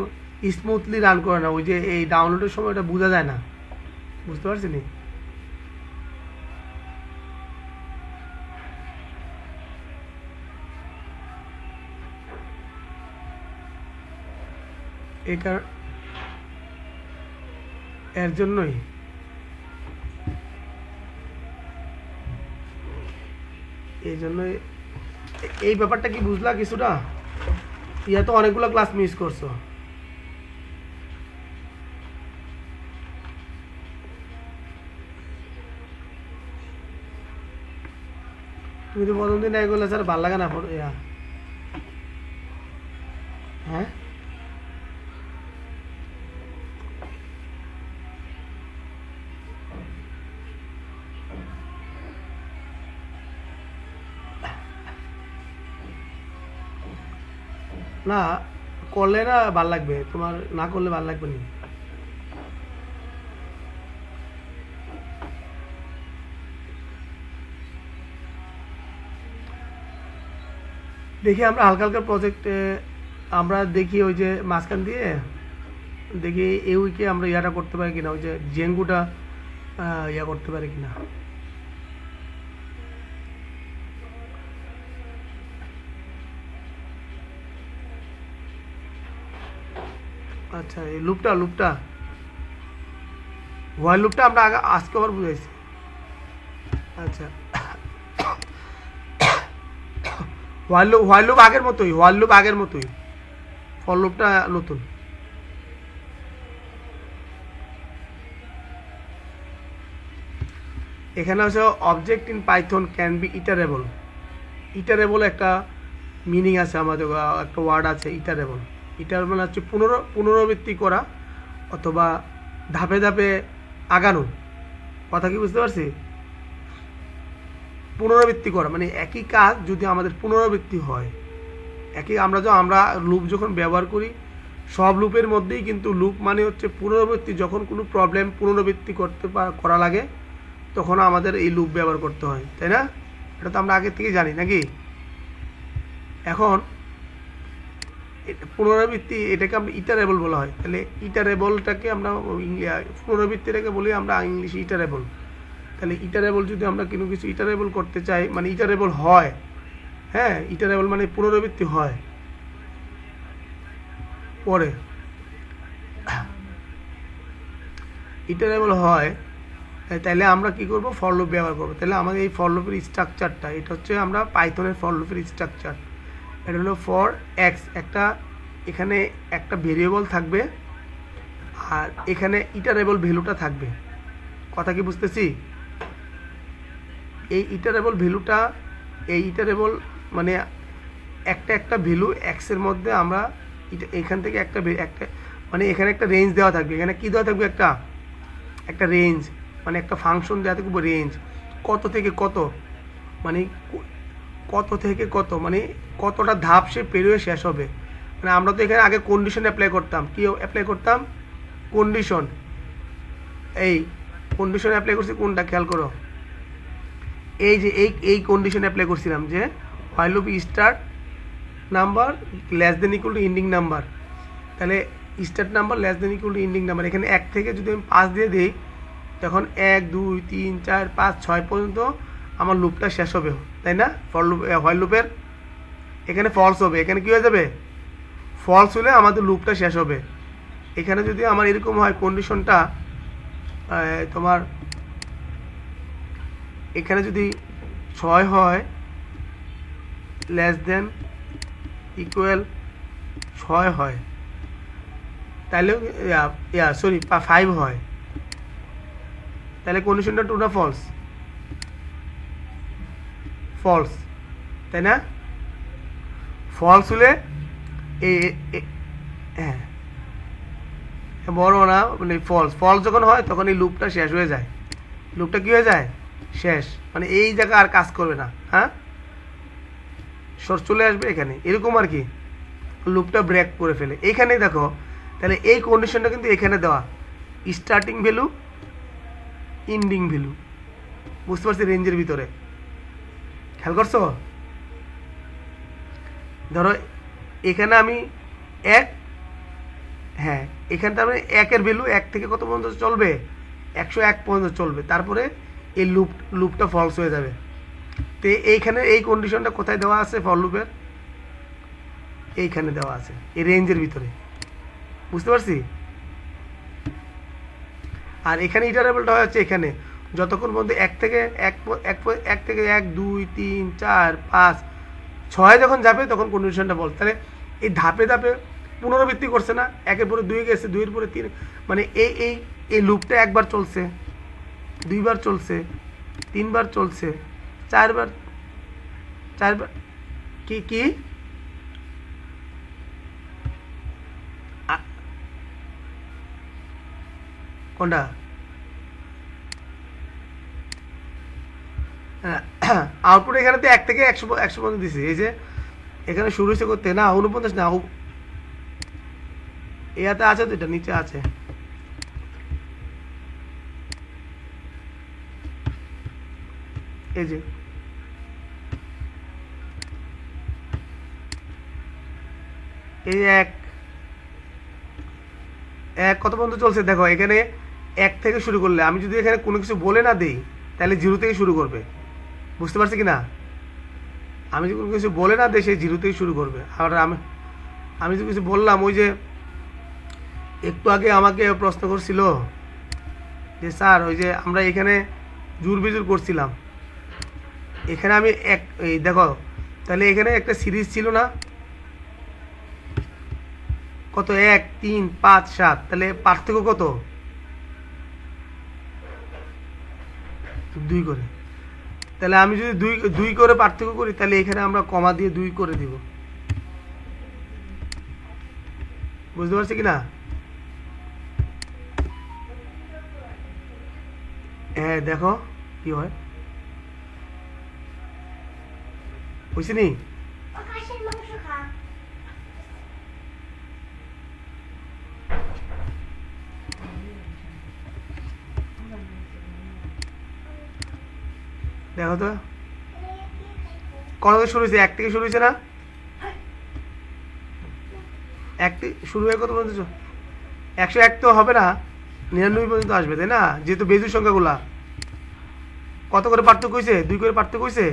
স্মুথলি রান করে না, ওই যে এই ডাউনলোডের সময় এটা বোঝা যায় না, বুঝতে পারছি নি। এই এর জন্যই এই জন্যই এই ব্যাপারটা কি বুঝলা কিছুটা? তো অনেকগুলো ক্লাস মিস করছো। তুমি তো প্রথম দিন এগুলো স্যার ভালো লাগে না হ্যাঁ না, করলে না ভাল লাগবে, তোমার না করলে ভাল লাগবে না। দেখি আমরা হালকা হালকা প্রজেক্টে আমরা দেখি ওই যে মাঝখান দিয়ে দেখি এই উইকে আমরা ইয়াটা করতে পারি কিনা, ওই যে জেঙ্গুটা ইয়া করতে পারি কিনা। আচ্ছা, এই লুপটা হোয়াইল লুপটা আমরা আজকে আবার বুঝাইছি। আচ্ছা, হোয়াইল লুপ আগের মতোই, ফর লুপটা নতুন। এখানে হচ্ছে object in Python can be iterable. Iterable একটা মিনিং আছে, আমাদের একটা ওয়ার্ড আছে ইটারেবল। ইটারেবল হচ্ছে পুনরাবৃত্তি করা অথবা ধাপে ধাপে আগানো। কথা কি বুঝতে পারছি? পুনরাবৃত্তি করা মানে একই কাজ যদি আমাদের পুনরাবৃত্তি হয়, আমরা লুপ যখন ব্যবহার করি, সব লুপের মধ্যেই কিন্তু লুপ মানে হচ্ছে পুনরাবৃত্তি। যখন কোনো প্রবলেম পুনরাবৃত্তি করা লাগে তখন আমাদের এই লুপ ব্যবহার করতে হয়, তাই না? এটা তো আমরা আগে থেকে জানি নাকি। এখন পুনরাবৃত্তি এটাকে আমরা ইটারেবল বলা হয়। তাহলে ইটারেবলটাকে আমরা পুনরাবৃত্তিটাকে বলি আমরা ইংলিশে ইটারেবল। তাহলে ইটারেবল যদি আমরা কোনো কিছু ইটারেবল করতে চাই মানে ইটারেবল হয়, হ্যাঁ, ইটারেবল মানে পুনরাবৃত্তি হয়। পরে ইটারেবল হয়, তাহলে আমরা কি করব, ফর লুপ ব্যবহার করব। তাহলে আমাদের এই ফর লুপের স্ট্রাকচারটা এটা হচ্ছে আমরা পাইথনের ফর লুপের স্ট্রাকচার। এটা হলো ফর এক্স, এখানে একটা ভেরিয়েবল থাকবে আর এখানে ইটারেবল ভ্যালুটা থাকবে। কথা কি বুঝতেছি? এই ইটারেবল মানে একটা ভ্যালু এক্সের মধ্যে আমরা এখান থেকে একটা মানে এখানে একটা রেঞ্জ দেওয়া থাকবে। এখানে কি দেওয়া থাকবে, একটা রেঞ্জ মানে একটা ফাংশন দেওয়া থাকবে রেঞ্জ। কত থেকে কত মানে মানে কতটা ধাপ সে পেরিয়ে শেষ হবে। মানে আমরা তো এখানে আগে কন্ডিশন অ্যাপ্লাই করতাম। কি অ্যাপ্লাই করতাম? কন্ডিশন। এই কন্ডিশন অ্যাপ্লাই করছি কোনটা খেয়াল করো, এই যে এই কন্ডিশন অ্যাপ্লাই করছিলাম যে while loop start number less than equal to ending number. তাহলে start number less than equal to ending number, এখানে 1 থেকে যদি আমি 5 দিয়ে দিই তখন 1 2 3 4 5 6 পর্যন্ত আমার লুপটা শেষ হবে, তাই না? ফর লুপ হোয়াইল লুপের এখানে ফলস হবে। এখানে কি হয়ে যাবে? ফলস হলে আমাদের লুপটা শেষ হবে। এখানে যদি আমার এরকম হয় কন্ডিশনটা তোমার এখানে যদি 6 হয় লেস দেন ইকুয়াল 6 হয়, তাহলে সরি 5 হয়, তাহলে কন্ডিশনটা ট্রু না ফলস? ফলস, তাই না? ফলস হলে হ্যাঁ বড় না মানে ফলস যখন হয় তখন এই লুপটা শেষ হয়ে যায়। লুপটা কি হয়ে যায়? শেষ, মানে এই জায়গা আর কাজ করবে না। হ্যাঁ, চলে আসবে এখানে এরকম আর কি। লুপটা ব্রেক করে ফেলে। এইখানেই দেখো, তাহলে এই কন্ডিশনটা কিন্তু এখানে দেওয়া, স্টার্টিং ভ্যালু, এন্ডিং ভ্যালু, বুঝতে পারছি রেঞ্জের ভিতরে, খেয়াল করছো? ধরো এখানে আমি এক, হ্যাঁ এখানে তার মানে একের ভ্যালু 1 থেকে কত পর্যন্ত চলবে, 101 পর্যন্ত চলবে, তারপরে এই লুপটা ফলস হয়ে যাবে। তো এইখানে এই কন্ডিশনটা কোথায় দেওয়া আছে ফর লুপের, এইখানে দেওয়া আছে এই রেঞ্জের ভিতরে, বুঝতে পারছি? আর এখানে ইটারেবলটা হচ্ছে এখানে যতক্ষণ পর্যন্ত 1 থেকে 1 2 3 4 5 6 যখন যাবে তখন কন্ডিশনটা বল। তাহলে এই ধাপে ধাপে পুনরাবৃত্তি করছে না, 1-এর পরে 2 গেছে, 2-এর পরে 3, মানে এই লুপটা একবার চলছে, 2বার চলছে, 3বার চলছে, 4বার কি কোনটা? আউটপুট এখানে তো 1 থেকে 100 পর্যন্ত দিছি। এই যে এখানে শুরু হয়েছে করতে না 49 না, ইয়াতে আছে তো, এটা নিচে আছে, এই যে এই এক কত পর্যন্ত চলছে দেখো, এখানে 1 থেকে শুরু করলে আমি যদি এখানে কোনো কিছু বলে না দিই তাহলে 0 থেকে শুরু করবে, বুঝতে পারছি কি না? আমি যদি কোনো কিছু বলে না দিই সে 0 থেকে শুরু করবে। আর আমি যদি কিছু বললাম, ওই যে একটু আগে আমাকে প্রশ্ন করছিল যে স্যার ওই যে আমরা এখানে জুর বিজুর করছিলাম, এখানে আমি এই দেখো, তাহলে এখানে একটা সিরিজ ছিল না, কত 1 3 5 7, তাহলে পার্থক্য কত 2 করে। তাহলে আমি যদি 2 করে পার্থক্য করি তাহলে এখানে আমরা কমা দিয়ে 2 করে দিব, বুঝতে পারছি কি না? হ্যাঁ দেখো কি হয়, বুঝছি নি? দেখো তো কত থেকে শুরু হয়েছে, 1 থেকে শুরু হয়েছে না, 1 থেকে শুরু হয়ে কত পর্যন্ত 101 তো হবে না, 99 পর্যন্ত আসবে, তাই না? যেহেতু বেজুর সংখ্যাগুলা কত করে পার্থক্য হয়েছে, 2 করে পার্থক্য হয়েছে,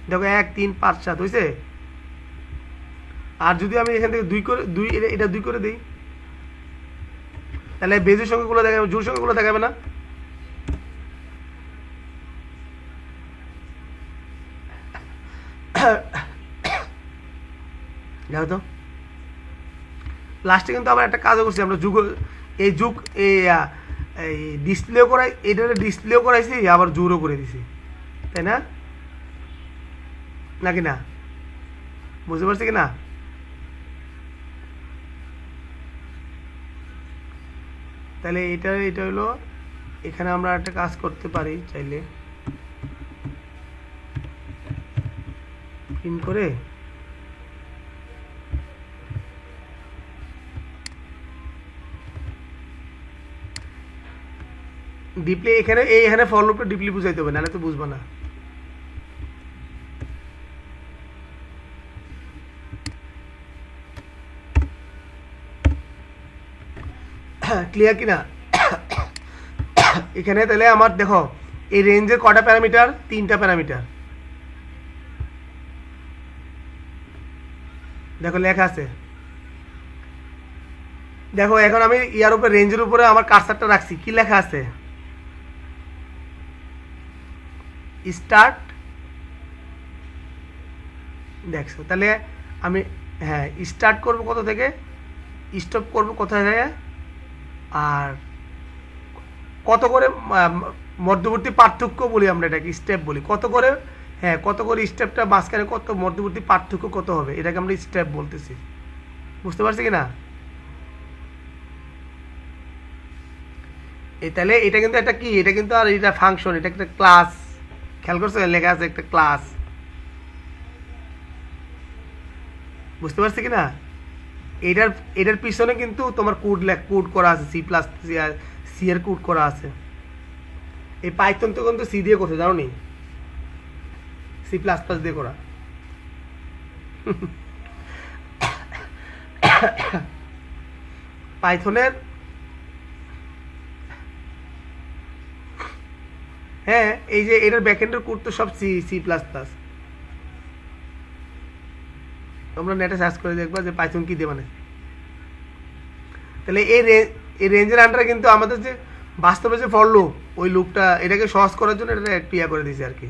দেখো 1 3 5 7 হয়েছে। আর যদি আমি এখান থেকে 2 করে এটা 2 করে দিই তাহলে বেজুর সংখ্যাগুলো দেখাবে, জোর সংখ্যাগুলো দেখাবে না। দেখো তো লাস্টে কিন্তু আমরা একটা কাজও করছি, আমরা এই যুগ এই ডিসপ্লেও করাই, এটা ডিসপ্লেও করাইছি আবার জোরও করে দিছি, তাই না? নাকি না, বুঝতে পারছি কি না? তাহলে এটা হলো, এখানে আমরা একটা কাজ করতে পারি চাইলে, পিন করে ডিপলি এখানে ফর লুপটা ডিপলি বুঝাইতে হবে, নাহলে তো বুঝবা না। ক্লিয়ার কি না? এখানে তাহলে আমার দেখো এই রেঞ্জের কটা প্যারামিটার, 3টা প্যারামিটার, দেখো লেখা আছে। দেখো এখন আমি ইয়ার উপরে রেঞ্জের উপরে আমার কার্সারটা রাখছি, কি লেখা আছে, স্টার্ট, দেখছো? তাহলে আমি হ্যাঁ স্টার্ট করব কত থেকে, স্টপ করব কোথায় থেকে, আর কত করে মধ্যবর্তী পার্থক্য বলি আমরা, এটাকে স্টেপ বলি, কত করে, হ্যাঁ কত করে স্টেপটা মাঝখানে, কত মধ্যবর্তী পার্থক্য কত হবে, এটাকে আমরা স্টেপ বলতেছি, বুঝতে পারছি কি না? তাহলে এটা কিন্তু একটা কি, এটা কিন্তু আর এটা ফাংশন, এটা একটা ক্লাস, খেয়াল করছো লেখা আছে একটা ক্লাস, বুঝতে পারছি কি না? এটার এটার পিছনে কিন্তু তোমার কোড করা আছে, সি এর কোড করা আছে। এই পাইথন তো কিন্তু সি দিয়ে করছে, জানো নি? C++ দিয়ে করা। পাইথনের, হ্যাঁ, এই যে এটার ব্যাকএন্ডের কোড তো সব C++। তোমরা নেটে সার্চ করে দেখবা যে পাইথন কি দিয়ে মানে। তাহলে এই রেঞ্জের আন্ডারে কিন্তু আমাদের যে বাস্তবে যে ফর লুপ, ওই লুপটা এটাকে সহজ করার জন্য এটা একটু করে দিয়েছে আর কি।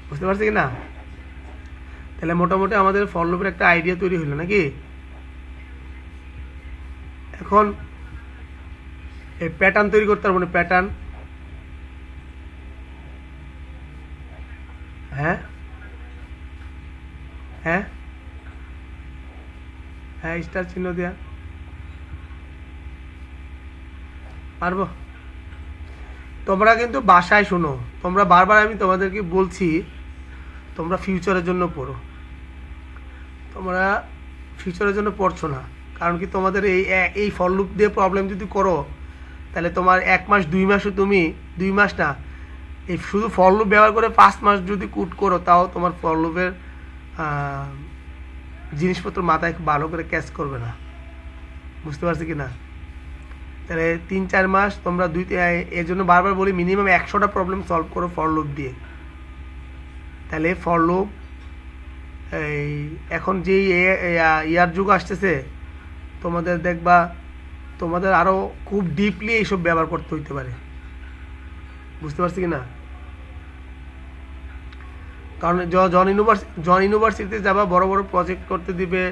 বুঝতে পারছি কি না? তাহলে মোটামুটি আমাদের ফর লুপের একটা আইডিয়া তৈরি হলো নাকি? এখন এই প্যাটার্ন তৈরি করতে পারবো না, প্যাটার্ন। হ্যাঁ হ্যাঁ হ্যাঁ, স্টার চিহ্ন দেয়া পারবো। তোমরা কিন্তু বাসায় শোনো, তোমরা বারবার আমি তোমাদেরকে বলছি তোমরা ফিউচারের জন্য পড়ো। তোমরা ফিউচারের জন্য পড়ছো না, কারণ কি তোমাদের এই ফর লুপ দিয়ে প্রবলেম যদি করো, তাহলে তোমার 1 মাস 2 মাসও তুমি 2 মাস না, এই শুধু ফর লুপ ব্যবহার করে 5 মাস যদি কুট করো, তাও তোমার ফর লুপের জিনিসপত্র মাথায় ভালো করে ক্যাচ করবে না। বুঝতে পারছি কি না? তাহলে 3-4 মাস তোমরা এর জন্য বারবার বলি মিনিমাম 100টা প্রবলেম সলভ করো ফর লুপ দিয়ে। তাহলে ফর লুপ এই এখন যেই ইয়ার যুগ আসতেছে, তোমাদের দেখবা তোমাদের আরও খুব ডিপলি এইসব ব্যবহার করতে হইতে পারে। বুঝতে পারছি কি না? কারণ জন ইউনিভার্সিটিতে যাবা, বড় বড় প্রজেক্ট করতে দিবে,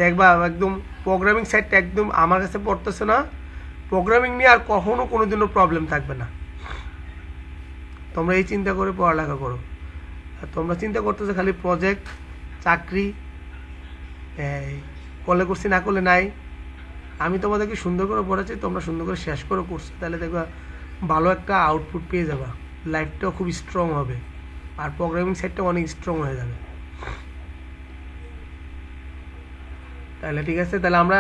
দেখবা একদম প্রোগ্রামিং সাইডটা একদম আমার কাছে পড়তেছে না, প্রোগ্রামিং নিয়ে আর কখনো কোনোদিনও প্রবলেম থাকবে না। তোমরা এই চিন্তা করে পড়ালেখা করো। আর তোমরা চিন্তা করতেছো খালি প্রজেক্ট, চাকরি, করলে করছি না করলে নাই। আমি তোমাদেরকে সুন্দর করে পড়াচ্ছি, তোমরা সুন্দর করে শেষ করে করছো, তাহলে দেখবা ভালো একটা আউটপুট পেয়ে যাবা, লাইফটাও খুব স্ট্রং হবে, আর প্রোগ্রামিং সাইডটা অনেক স্ট্রং হয়ে যাবে। তাহলে ঠিক আছে, তাহলে আমরা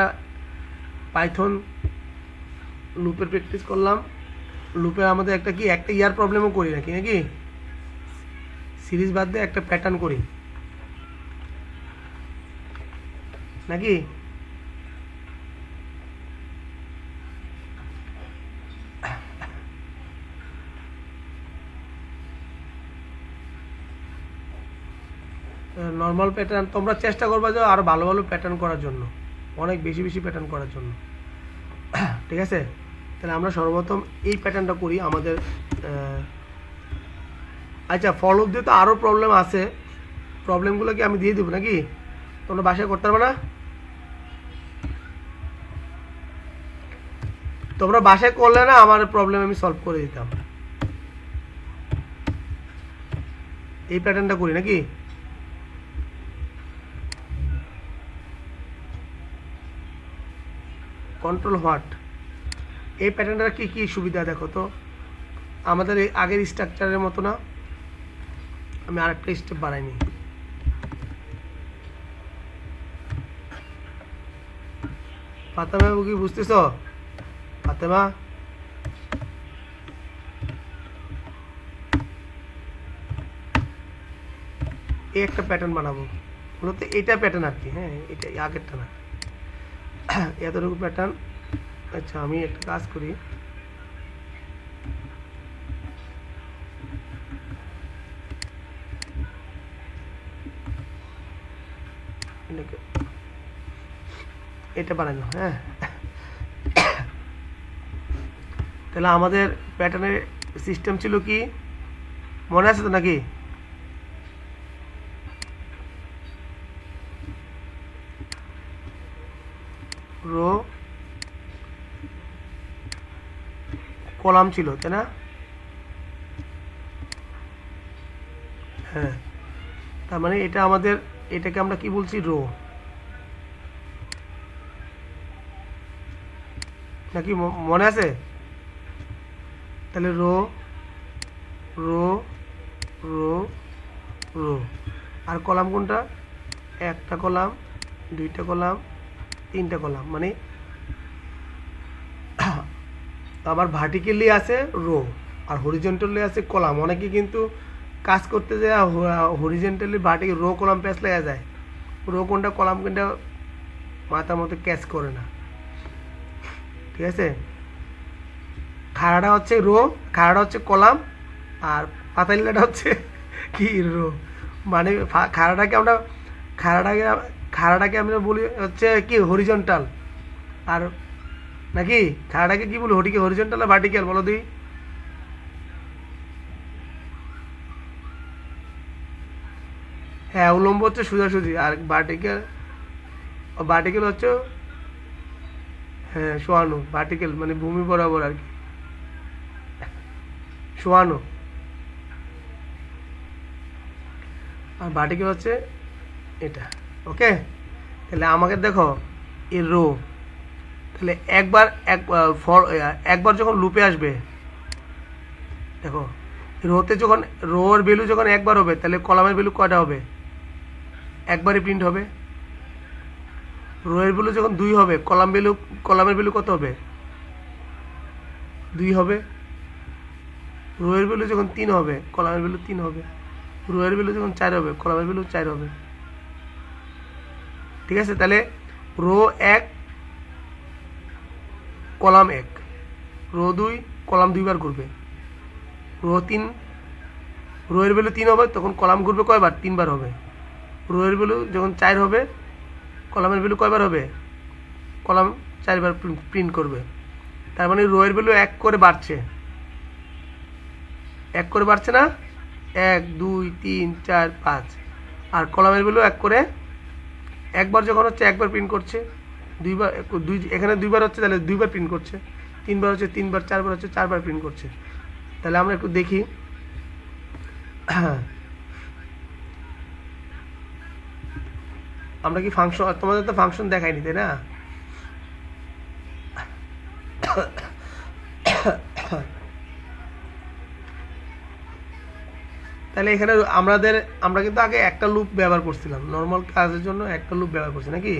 পাইথন লুপের প্র্যাকটিস করলাম। লুপে আমাদের একটা ইয়ার প্রবলেমও করি নাকি সিরিজ বাদ দিয়ে একটা প্যাটার্ন করি নাকি? নর্মাল প্যাটার্ন তোমরা চেষ্টা করবা যে আরো ভালো ভালো প্যাটার্ন করার জন্য, অনেক বেশি বেশি প্যাটার্ন করার জন্য। ঠিক আছে, তাহলে আমরা সর্বপ্রথম এই প্যাটার্নটা করি আমাদের। আচ্ছা, ফর লুপ দিয়ে তো আরও প্রবলেম আছে, প্রবলেমগুলো কি আমি দিয়ে দেবো নাকি? তোমরা বাসায় করতে পারবে না? তোমরা বাসায় করলে না আমার প্রবলেম আমি সলভ করে দিতাম। এই প্যাটার্নটা করি নাকি? কন্ট্রোল হোয়াট, এই প্যাটার্নটার কি কি সুবিধা দেখো তো। আমাদের এই আগের স্ট্রাকচারের মতো না, আমি আরেকটা স্টেপ বাড়াইনি। ফাতেমা কি বুঝতেছ? ফাতেমা, এই একটা প্যাটার্ন বানাবো, মূলত এটা প্যাটার্ন আর কি। হ্যাঁ, এটা আগেরটা না, এতটুকু প্যাটার্ন। আচ্ছা, আমি একটা কাজ করি, এটা বানানো। হ্যাঁ, তাহলে আমাদের প্যাটার্নের সিস্টেম ছিল কি, মনে আছে তো নাকি? রো কলাম ছিল, তাই না? হ্যাঁ, তার মানে এটা আমাদের, এটাকে আমরা কি বলছি, রো নাকি? মনে আছে? তাহলে রো রো রো রো, আর কলাম কোনটা? একটা কলাম 2টা কলাম 3টা কলাম, মানে আমার ভার্টিক্যালি আছে রো আর হরিজন্টালি আছে কলাম। অনেকে কিন্তু কাজ করতে যায় হরিজন্টালি ভার্টিক্যাল রো কলাম প্যাচ লেগে যায়, রো কোনটা কলাম কোনটা মাথার মতো ক্যাচ করে না। ঠিক আছে, খাড়াটা হচ্ছে রো, খাড়াটা হচ্ছে কলাম, আর পাতালিলাটা হচ্ছে কি রো। মানে খাড়াটাকে আমরা বলি হচ্ছে কি হরিজন্টাল, আর নাকি খাড়াটাকে কি বলি হরিজন্টাল না ভার্টিক্যাল বলো তুই? হ্যাঁ, উলম্ব হচ্ছে সোজাসুজি, আর ভার্টিক্যাল হচ্ছে হ্যাঁ শোয়ানো। ভার্টিক্যাল মানে ভূমি বরাবর আর কি, শোয়ানো। আর ভার্টিক্যাল হচ্ছে এটা। ওকে, তাহলে আমাকে দেখো এই রো, তাহলে একবার যখন লুপে আসবে, দেখো রোতে যখন রোর ভ্যালু যখন একবার হবে, তাহলে কলামের ভ্যালু কয়টা হবে? একবারই প্রিন্ট হবে। রোয়ের ভ্যালু যখন 2 হবে, কলামের ভ্যালু কত হবে? 2 হবে। রোয়ের ভ্যালু যখন 3 হবে, কলামের ভ্যালু 3 হবে। রোয়ের ভ্যালু যখন 4 হবে, কলামের ভ্যালু 4 হবে। ঠিক আছে, তাহলে রো 1 কলাম 1, রো 2 কলাম 2 বার ঘুরবে। রো 3 রোয়ের ভ্যালু 3 হবে, তখন কলাম ঘুরবে কয়বার? 3 বার হবে। রোয়ের ভ্যালু যখন 4 হবে, কলামের ভ্যালু কয়বার হবে? কলাম 4 বার প্রিন্ট করবে। তার মানে রোয়ের ভ্যালু 1 করে বাড়ছে, 1 করে বাড়ছে না? 1 2 3 4 5। আর কলামের ভ্যালু 1 করে, একবার যখন হচ্ছে একবার প্রিন্ট করছে, দুইবার এখানে 2 বার হচ্ছে তাহলে 2 বার প্রিন্ট করছে, 3 বার হচ্ছে 3 বার, 4 বার হচ্ছে 4 বার প্রিন্ট করছে। তাহলে আমরা একটু দেখি। আমরা কি ফাংশন, তোমাদের তো ফাংশন দেখাইনি তাই না? তাহলে এখানে আমরা কিন্তু আগে একটা লুপ ব্যবহার করছিলাম, নর্মাল কাজের জন্য একটা লুপ ব্যবহার করছি নাকি?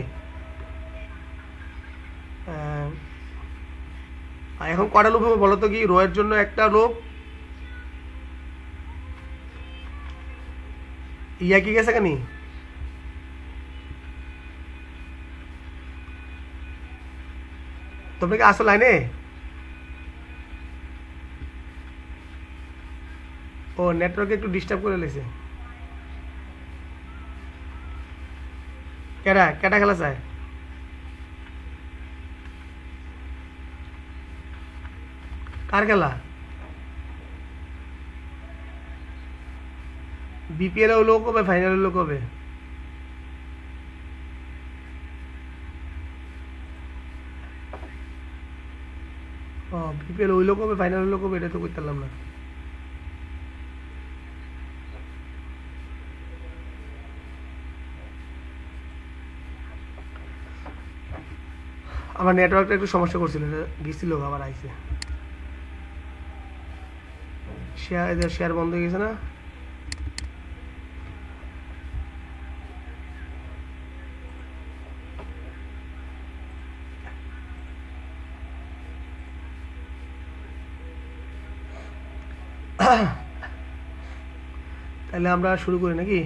এখন কটা লুপ হবে বলো তো? কি রো এর জন্য একটা লুপ, ইয়া কি গেছে কেন? তোমরা কি আসো লাইনে? ও নেটওয়ার্কে একটু ডিস্টার্ব করে লেছে। কেডা কেডা খেলা চায়? কার খেলা? বিপিএল হইলো কবে, ফাইনাল হইলো কবে? ও বিপিএল হইলো কবে, ফাইনাল হইলো কবে, এটা তো করতে পারলাম না। আমার নেটওয়ার্কটা একটু সমস্যা করছিল, গেছিল আবার আইছে। শেয়ার বন্ধ হয়ে গেছে না? তাহলে আমরা শুরু করি নাকি?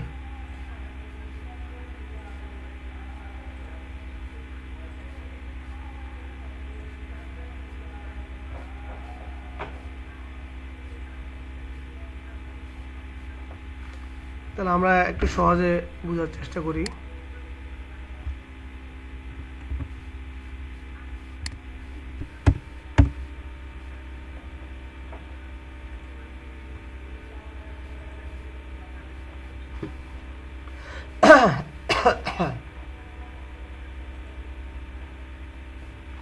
তাহলে আমরা একটু সহজে বোঝার চেষ্টা করি।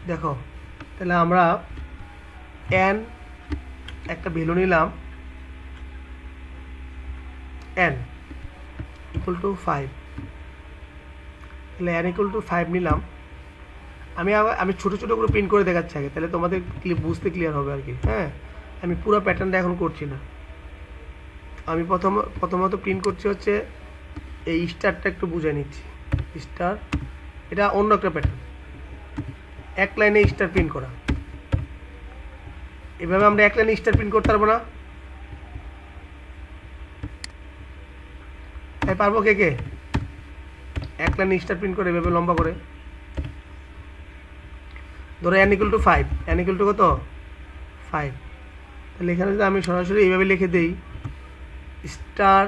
দেখো, তাহলে আমরা n একটা ভ্যালু নিলাম, n ইকুয়াল টু 5। তাহলে n ইকুয়াল টু 5 নিলাম। আমি ছোট ছোট করে প্রিন্ট করে দেখাচ্ছি আগে, তাহলে তোমাদের বুঝতে ক্লিয়ার হবে আর কি। হ্যাঁ, আমি পুরো প্যাটার্নটা এখন করছি না। আমি প্রথমত প্রিন্ট করছি হচ্ছে এই স্টারটা একটু বুঝে নিচ্ছি। স্টার এটা অন্য একটা প্যাটার্ন, এক লাইনে স্টার প্রিন্ট করা। এভাবে আমরা এক লাইনে স্টার প্রিন্ট করতে পারবো না? তাই পারবো কে কে? এক লাইনে স্টার প্রিন্ট করে এভাবে লম্বা করে। ধরো n = 5, n = কত? 5। তাহলে এখানে যদি আমি সরাসরি এইভাবে লিখে দেই স্টার,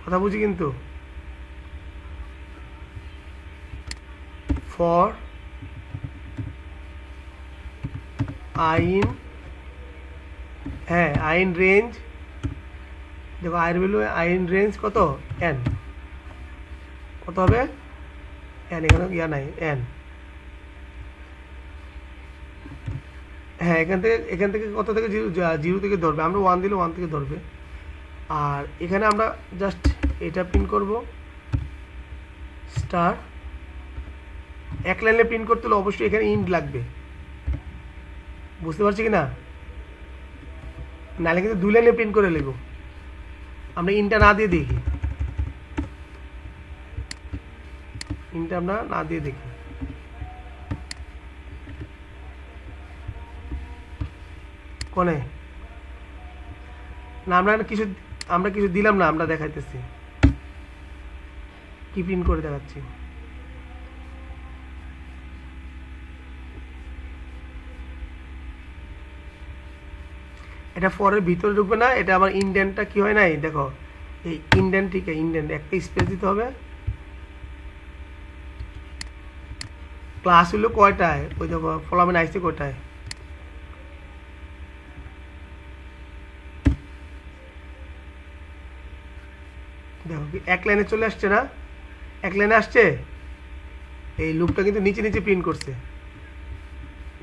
কথা বুঝি কিন্তু, ফর আইন রেঞ্জ, দেখো আইন ভ্যালু, আইন রেঞ্জ কত? n, কত হবে? n, এখানে ইয়া নাই n। হ্যাঁ, এখান থেকে কত থেকে? 0 থেকে ধরবে। আমরা 1 দিলে 1 থেকে ধরবে। আর এখানে আমরা জাস্ট এটা প্রিন্ট করব স্টার। এক লাইনে প্রিন্ট করতে হলে অবশ্যই এখানে ইন্ট লাগবে, বুঝতে পারছি কি না? নাহলে কিন্তু 2 লাইনে প্রিন্ট করে লিখব। আমরা ইনটা না দিয়ে দেখি, ইনটা আমরা না দিয়ে দেখি। কোনে না, আমরা কিছু দিলাম না, আমরা দেখাইতেছি কি প্রিন্ট করে দেখাচ্ছি। এটা ফরের ভিতরে ঢুকবে না, এটা আবার ইন্ডেন্টটা কি হয় নাই দেখো, এই ইন্ডেন্ট, ঠিক আছে, ইন্ডেন্ট একটা স্পেস দিতে হবে। ক্লাস হলো কয়টায়? ওই দেখো ফলামেন আইসে কয়টায়? দেখো কি এক লাইনে চলে আসছে না? এক লাইনে আসছে। এই লুপটা কিন্তু নিচে নিচে প্রিন্ট করছে,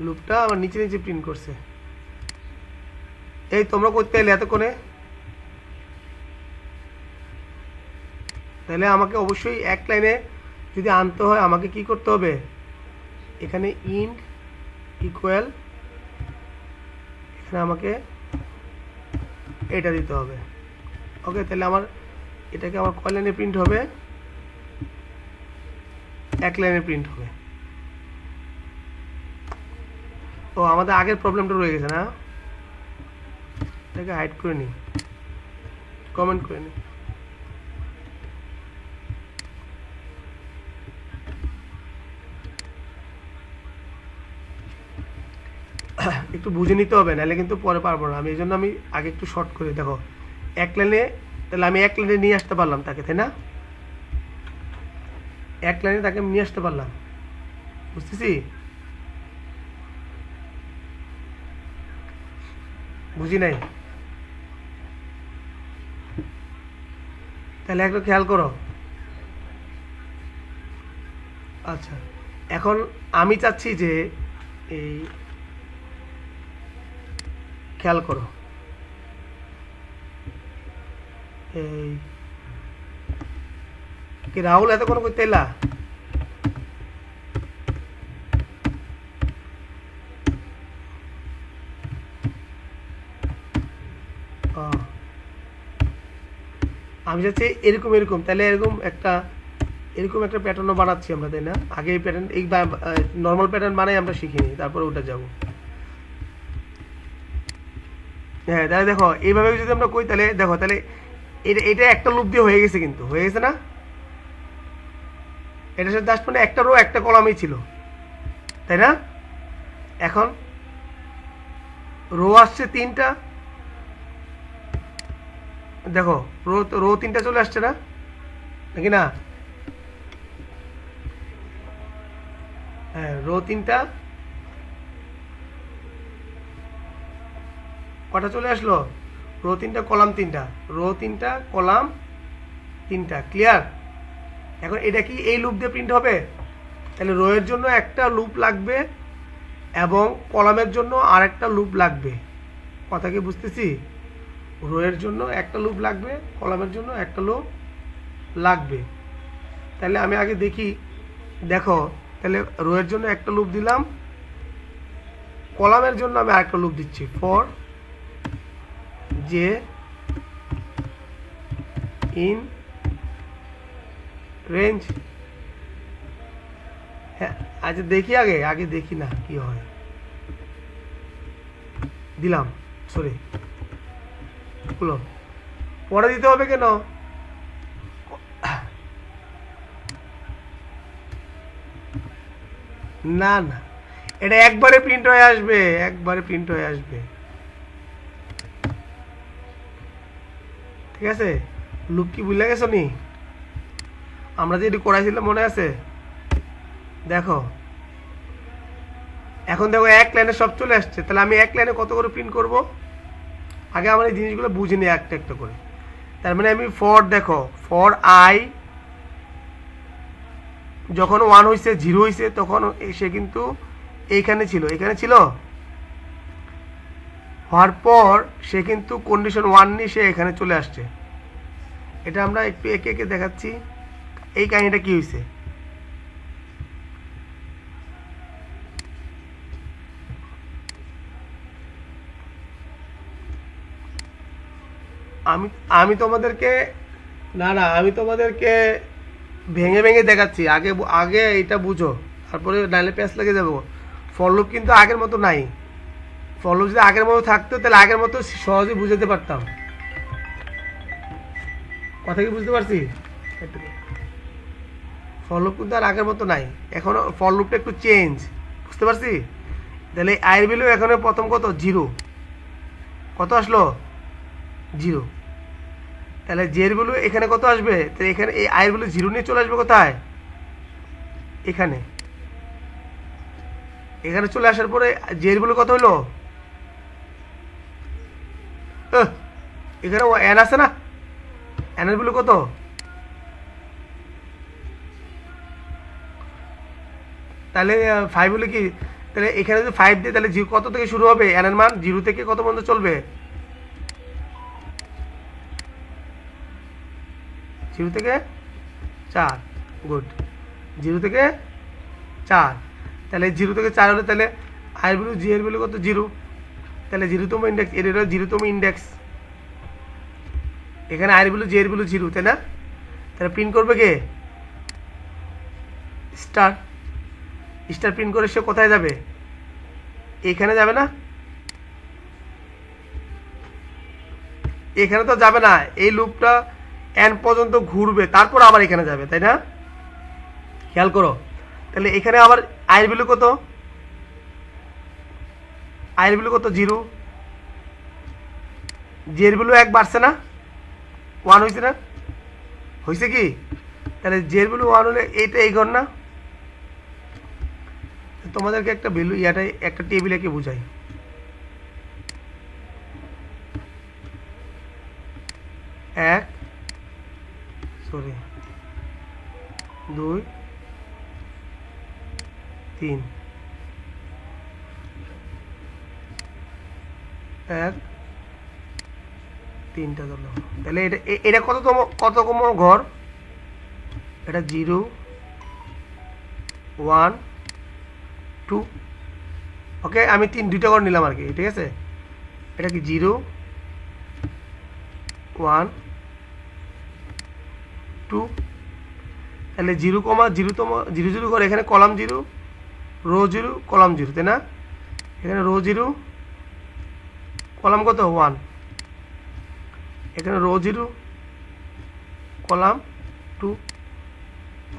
লুপটা আবার নিচে নিচে প্রিন্ট করছে। এই তোমরা করতে এলে এতক্ষণে, তাহলে আমাকে অবশ্যই এক লাইনে যদি আনতে হয় আমাকে কি করতে হবে? এখানে ইন্ট ইকুয়াল, এখানে আমাকে এটা দিতে হবে। ওকে, তাহলে আমার এটাকে আমার কয় লাইনে প্রিন্ট হবে? এক লাইনে প্রিন্ট হবে। ও, আমাদের আগের প্রবলেমটা রয়ে গেছে না? এটাকে হাইড করে নিই, কমেন্ট করে নিই। একটু বুঝে নিতে হবে, নাহলে কিন্তু পরে পারবো না আমি। এই জন্য আমি আগে একটু শর্ট করে দেখো এক লাইনে, তাহলে আমি এক লাইনে নিয়ে আসতে পারলাম তাকে, তাই না? এক লাইনে তাকে নিয়ে আসতে পারলাম, বুঝতেছি? বুঝি নাই? তাহলে একটু খেয়াল করো। আচ্ছা, এখন আমি চাচ্ছি যে এই, খেয়াল করো, এই কি রাহুল এতক্ষণ করতে এলা? আমি চাচ্ছি এরকম এরকম, তাহলে এরকম একটা প্যাটার্নও বানাচ্ছি আমরা, তাই না? আগে এই প্যাটার্ন, এই নর্মাল প্যাটার্ন বানাই আমরা শিখিনি, তারপরে ওটা যাব। হ্যাঁ, তাহলে দেখো এইভাবে যদি আমরা কই, তাহলে দেখো, তাহলে এটা একটা লুপ দিয়ে হয়ে গেছে, কিন্তু হয়ে গেছে না? এটার সাথে জাস্ট মানে একটা রো একটা কলামই ছিল, তাই না? এখন রো আসছে 3টা, দেখো রো 3টা চলে আসছে না, নাকি না? হ্যাঁ, রো 3টা, কটা চলে আসলো? রো 3টা কলাম 3টা, রো 3টা কলাম 3টা, ক্লিয়ার? এখন এটা কি এই লুপ দিয়ে প্রিন্ট হবে? তাহলে রো এর জন্য একটা লুপ লাগবে এবং কলামের জন্য আরেকটা লুপ লাগবে। কথা কি বুঝতেছি? রো এর জন্য একটা লুপ লাগবে, কলামের জন্য একটা লুপ লাগবে। তাহলে আমি আগে দেখি, দেখো তাহলে রো এর জন্য একটা লুপ দিলাম, কলামের জন্য আমি আরেকটা লুপ দিচ্ছি, ফর যে ইন রেঞ্জ। হ্যাঁ আচ্ছা দেখি, আগে আগে দেখি না কি হয়। দিলাম, সরি হলো, পরে দিতে হবে কেন? না না, এটা একবারে প্রিন্ট হয়ে আসবে, একবারে প্রিন্ট হয়ে আসবে, ঠিক আছে? লুক কি ভুলে গেছো নি? আমরা যে এটি করাইছিলাম মনে আছে? দেখো এখন দেখো এক লাইনে সব চলে আসছে। তাহলে আমি এক লাইনে কত করে প্রিন্ট করব? আগে আমার এই জিনিসগুলো বুঝে নিই একটা একটা করে। তার মানে আমি ফর, দেখো ফর আই যখন 1 হয়েছে 0 হয়েছে তখন সে কিন্তু এইখানে ছিল, এখানে ছিল, হওয়ার পর সে কিন্তু কন্ডিশন 1 নিয়ে সে এখানে চলে আসছে। এটা আমরা একটু একে একে দেখাচ্ছি এই কাহিনীটা কি হয়েছে। আমি আমি তোমাদেরকে, না না আমি তোমাদেরকে ভেঙে ভেঙে দেখাচ্ছি। আগে আগে এটা বুঝো, তারপরে নাইলে প্যাচ লেগে যাবো। ফর লুপ কিন্তু আগের মতো নাই। ফর লুপ যদি আগের মতো থাকতো তাহলে আগের মতো সহজে বুঝাতে পারতাম। কথা কি বুঝতে পারছি? ফর লুপ কিন্তু আর আগের মতো নাই, এখন ফর লুপটা একটু চেঞ্জ, বুঝতে পারছি? তাহলে আয়ের ভ্যালু এখানে প্রথম কত? 0। কত আসলো? 0। তাহলে জের ভ্যালু এখানে কত আসবে? তাহলে এখানে এই আয়ের ভ্যালু 0 নিয়ে চলে আসবে কোথায়? এখানে। এখানে চলে আসার পরে জের ভ্যালু কত হলো? এখানে এন আছে না, এনের ভ্যালু কত? তাহলে 5 হলে কি? তাহলে এখানে যদি 5 দিয়ে তাহলে কত থেকে শুরু হবে? এন এর মান 0 থেকে কত পর্যন্ত চলবে? 0 থেকে 4। গুড, 0 থেকে 4। তাহলে 0 থেকে 4 হলে তাহলে আয়ের ভ্যালু, জি এর ভ্যালু কত? 0। তাহলে 0তম ইন্ডেক্স, এর হলো 0তম ইন্ডেক্স। এখানে আয়ের ভ্যালু, জি এর ভ্যালু 0, তাই না? তাহলে প্রিন্ট করবে কে? স্টার। স্টার প্রিন্ট করে সে কোথায় যাবে? এখানে যাবে না? এখানে তো যাবে না, এই লুপটা এন পর্যন্ত ঘুরবে, তারপর আবার এখানে যাবে, তাই না? খেয়াল করো। তাহলে এখানে আবার আয়ের ভ্যালু কত? আয়ের ভ্যালু কত? 0। জের ভ্যালু 1 বাড়ছে না? 1 হয়েছে না? হয়েছে কি? তাহলে জের ভ্যালু 1 হলে এইটা এই ঘর না? তোমাদেরকে একটা ভ্যালু ইয়াটাই একটা টেবিল এঁকে বুঝাই। এক, সরি 2, 3, 1, 3টা ধরো। তাহলে এটা এটা কততম ঘর? এটা 0, 1, 2। ওকে, আমি 2টা ঘর নিলাম আর কি, ঠিক আছে? এটা কি 0, 1, 2। তাহলে 0, 0তম 0 0 করে এখানে কলাম 0, রো 0, কলাম 0, তাই না? এখানে রো 0, কলাম কত? 1। এখানে রো 0, কলাম 2।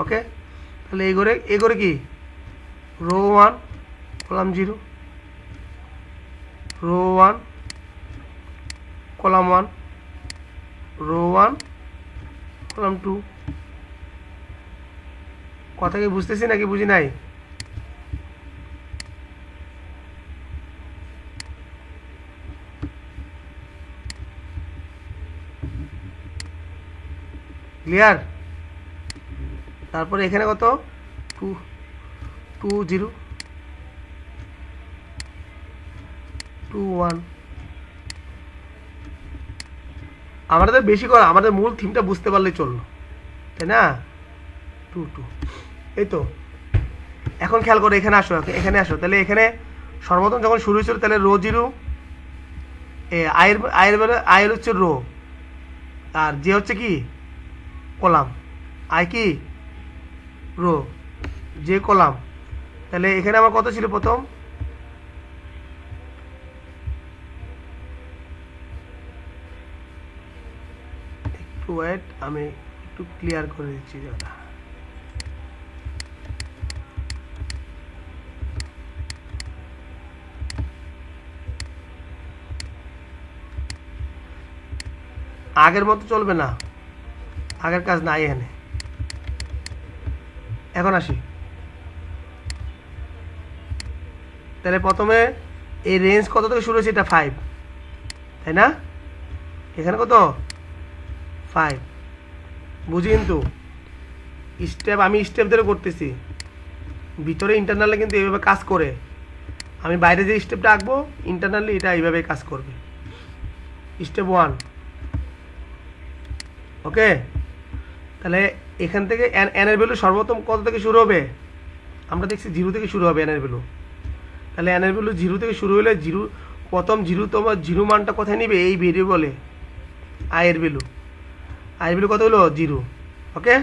ওকে, তাহলে এই ঘরে কি? Row 1, column 0, row 1, column 1, row 1, column 2। কথা কি বুঝতেছি নাকি বুঝি নাই? ক্লিয়ার? তারপরে এখানে কত? 2, 2 0, 2 1। আমাদের বেশি করা, আমাদের মূল থিমটা বুঝতে পারলেই চললো, তাই না? 2 2, এই তো। এখন খেয়াল করো, এখানে আসো, এখানে আসো। তাহলে এখানে সর্বপ্রথম যখন শুরু হয়েছিল তাহলে রো 0, আয়ের হচ্ছে রো, আর যে হচ্ছে কি? কলাম। আই কি? রো, যে কলাম। তাহলে এখানে আমার কত ছিল প্রথম, একটু ওয়েট, আমি একটু ক্লিয়ার করে দিচ্ছি দাদা। আগের মতো চলবে না, আগের কাজ নাই এখানে। এখন আসি, তাহলে প্রথমে এই রেঞ্জ কত থেকে শুরু হয়েছে, এটা 5, তাই না? এখানে কত, 5। বুঝি কিন্তু স্টেপ আমি স্টেপ ধরে করতেছি, ভিতরে ইন্টারনালে কিন্তু এইভাবে কাজ করে। আমি বাইরে যে স্টেপটা আঁকবো, ইন্টারনালি এটা এইভাবে কাজ করবে। স্টেপ 1, ওকে। তাহলে এখান থেকে এন এর ভ্যালু সর্বপ্রথম কত থেকে শুরু হবে, আমরা দেখছি 0 থেকে শুরু হবে এন এর ভ্যালু। তাহলে এন এর ভ্যালু 0 থেকে শুরু হলে প্রথম 0 তোমার 0 মানটা কোথায় নিবে, এই ভেরিয়েবলে আই এর ভ্যালু। আই এর ভ্যালু কত হলো, 0, ওকে।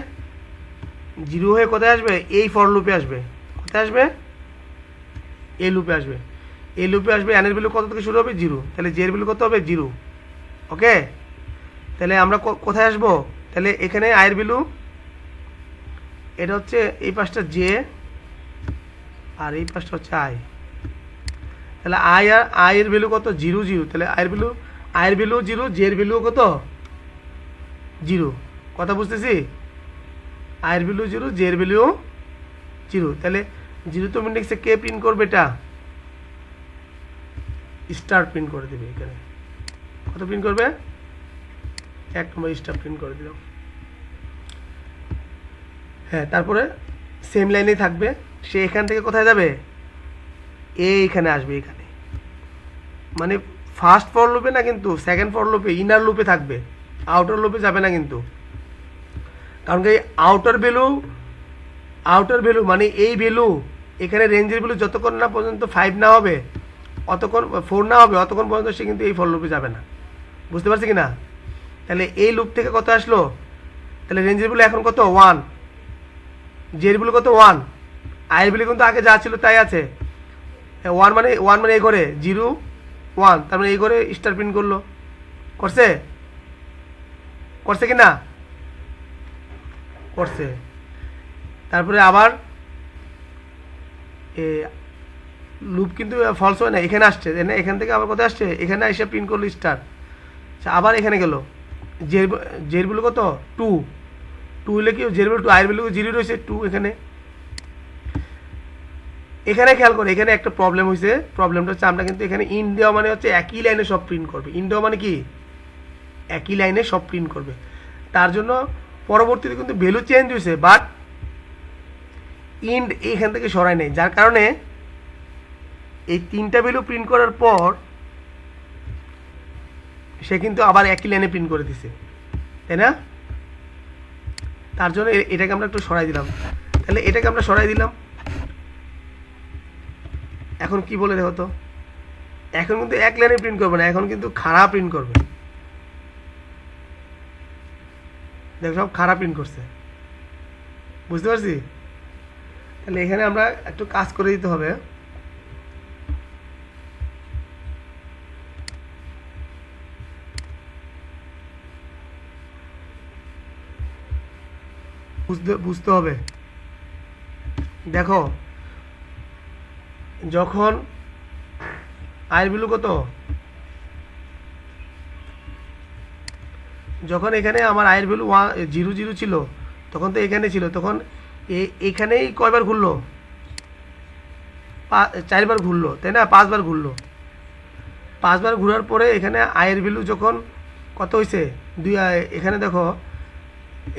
0 হয়ে কোথায় আসবে, এই ফর লুপে আসবে। কোথায় আসবে, এই লুপে আসবে। এই লুপে আসবে, এন এর ভ্যালু কত থেকে শুরু হবে, 0। তাহলে জে এর ভ্যালু কত হবে, 0, ওকে। তাহলে আমরা কোথায় আসবো, তাহলে এখানে আয়ের ভ্যালু, এটা হচ্ছে এই পাশটা জে আর এই পাশটা হচ্ছে আই। তাহলে আই আর আই এর ভ্যালু কত, 0 0। তাহলে আয়ের ভ্যালু 0, জে এর ভ্যালু কত, 0। কথা বুঝতেছি, আয়ের ভ্যালু 0, জে এর ভ্যালু 0। তাহলে 0 তো ইন্ডেক্সে কে প্রিন্ট করবে, এটা স্টার প্রিন্ট করে দেবে। এখানে কত প্রিন্ট করবে, 1 নম্বর স্টার প্রিন্ট করে দিলাম। হ্যাঁ, তারপরে সেম লাইনেই থাকবে। সে এখান থেকে কোথায় যাবে, এইখানে আসবে। এখানে মানে ফার্স্ট ফর লুপে না, কিন্তু সেকেন্ড ফর লুপে, ইনার লুপে থাকবে, আউটার লুপে যাবে না কিন্তু। কারণ কি আউটার ভ্যালু মানে এই ভ্যালু, এখানে রেঞ্জের ভ্যালু যতক্ষণ না পর্যন্ত 5 না হবে, অতক্ষণ 4 না হবে, অতক্ষণ পর্যন্ত সে কিন্তু এই ফর লুপে যাবে না। বুঝতে পারছি কি না? তাহলে এই লুপ থেকে কত আসলো, তাহলে রেঞ্জের ভ্যালু এখন কত, 1, জের ভ্যালু কত, 1, আয়ের ভ্যালু কিন্তু আগে যা ছিল তাই আছে। 1 মানে এই করে 0 1, তার মানে এই করে স্টার প্রিন্ট করলো, করছে কি না, করছে। তারপরে আবার লুপ কিন্তু ফলস হয় না, এখানে আসছে, এখান থেকে আবার কোথায় আসছে, এখানে এসে প্রিন্ট করলো স্টার। আবার এখানে গেল, জের ভ্যালু কত, 2 হলে কি জের ভ্যালু 2, আয়ের ভ্যালু 0 রয়েছে 2। এখানে খেয়াল করে, এখানে একটা প্রবলেম হয়েছে। প্রবলেমটা হচ্ছে আমরা কিন্তু এখানে ইন দেওয়া মানে হচ্ছে একই লাইনে সব প্রিন্ট করবে। ইন দেওয়া মানে কি, একই লাইনে সব প্রিন্ট করবে। তার জন্য পরবর্তীতে কিন্তু ভ্যালু চেঞ্জ হয়েছে, বাট ইন্ড এইখান থেকে সরাই নেই, যার কারণে এই 3টা ভ্যালু প্রিন্ট করার পর সে কিন্তু আবার একই লাইনে প্রিন্ট করে দিছে, তাই না? তার জন্য এটাকে আমরা একটু সরাই দিলাম। তাহলে এটাকে আমরা সরাই দিলাম। এখন কি বলে দেখো তো, এখন কিন্তু এক লাইনে প্রিন্ট করবে না, এখন কিন্তু খারাপ প্রিন্ট করবে। দেখো সব খারাপ প্রিন্ট করছে, বুঝতে পারছি? তাহলে এখানে আমরা একটু কাজ করে দিতে হবে। বুঝতে হবে। দেখো যখন আয়ের ভ্যালু কত, যখন এখানে আমার আয়ের ভ্যালু 0 0 ছিল, তখন তো এখানে ছিল, তখন এখানেই কয়বার ঘুরলো, 4 বার ঘুরলো, তাই না? 5 বার ঘুরলো। 5 বার ঘোরার পরে এখানে আয়ের ভ্যালু যখন কত হয়েছে, 2, এখানে দেখো,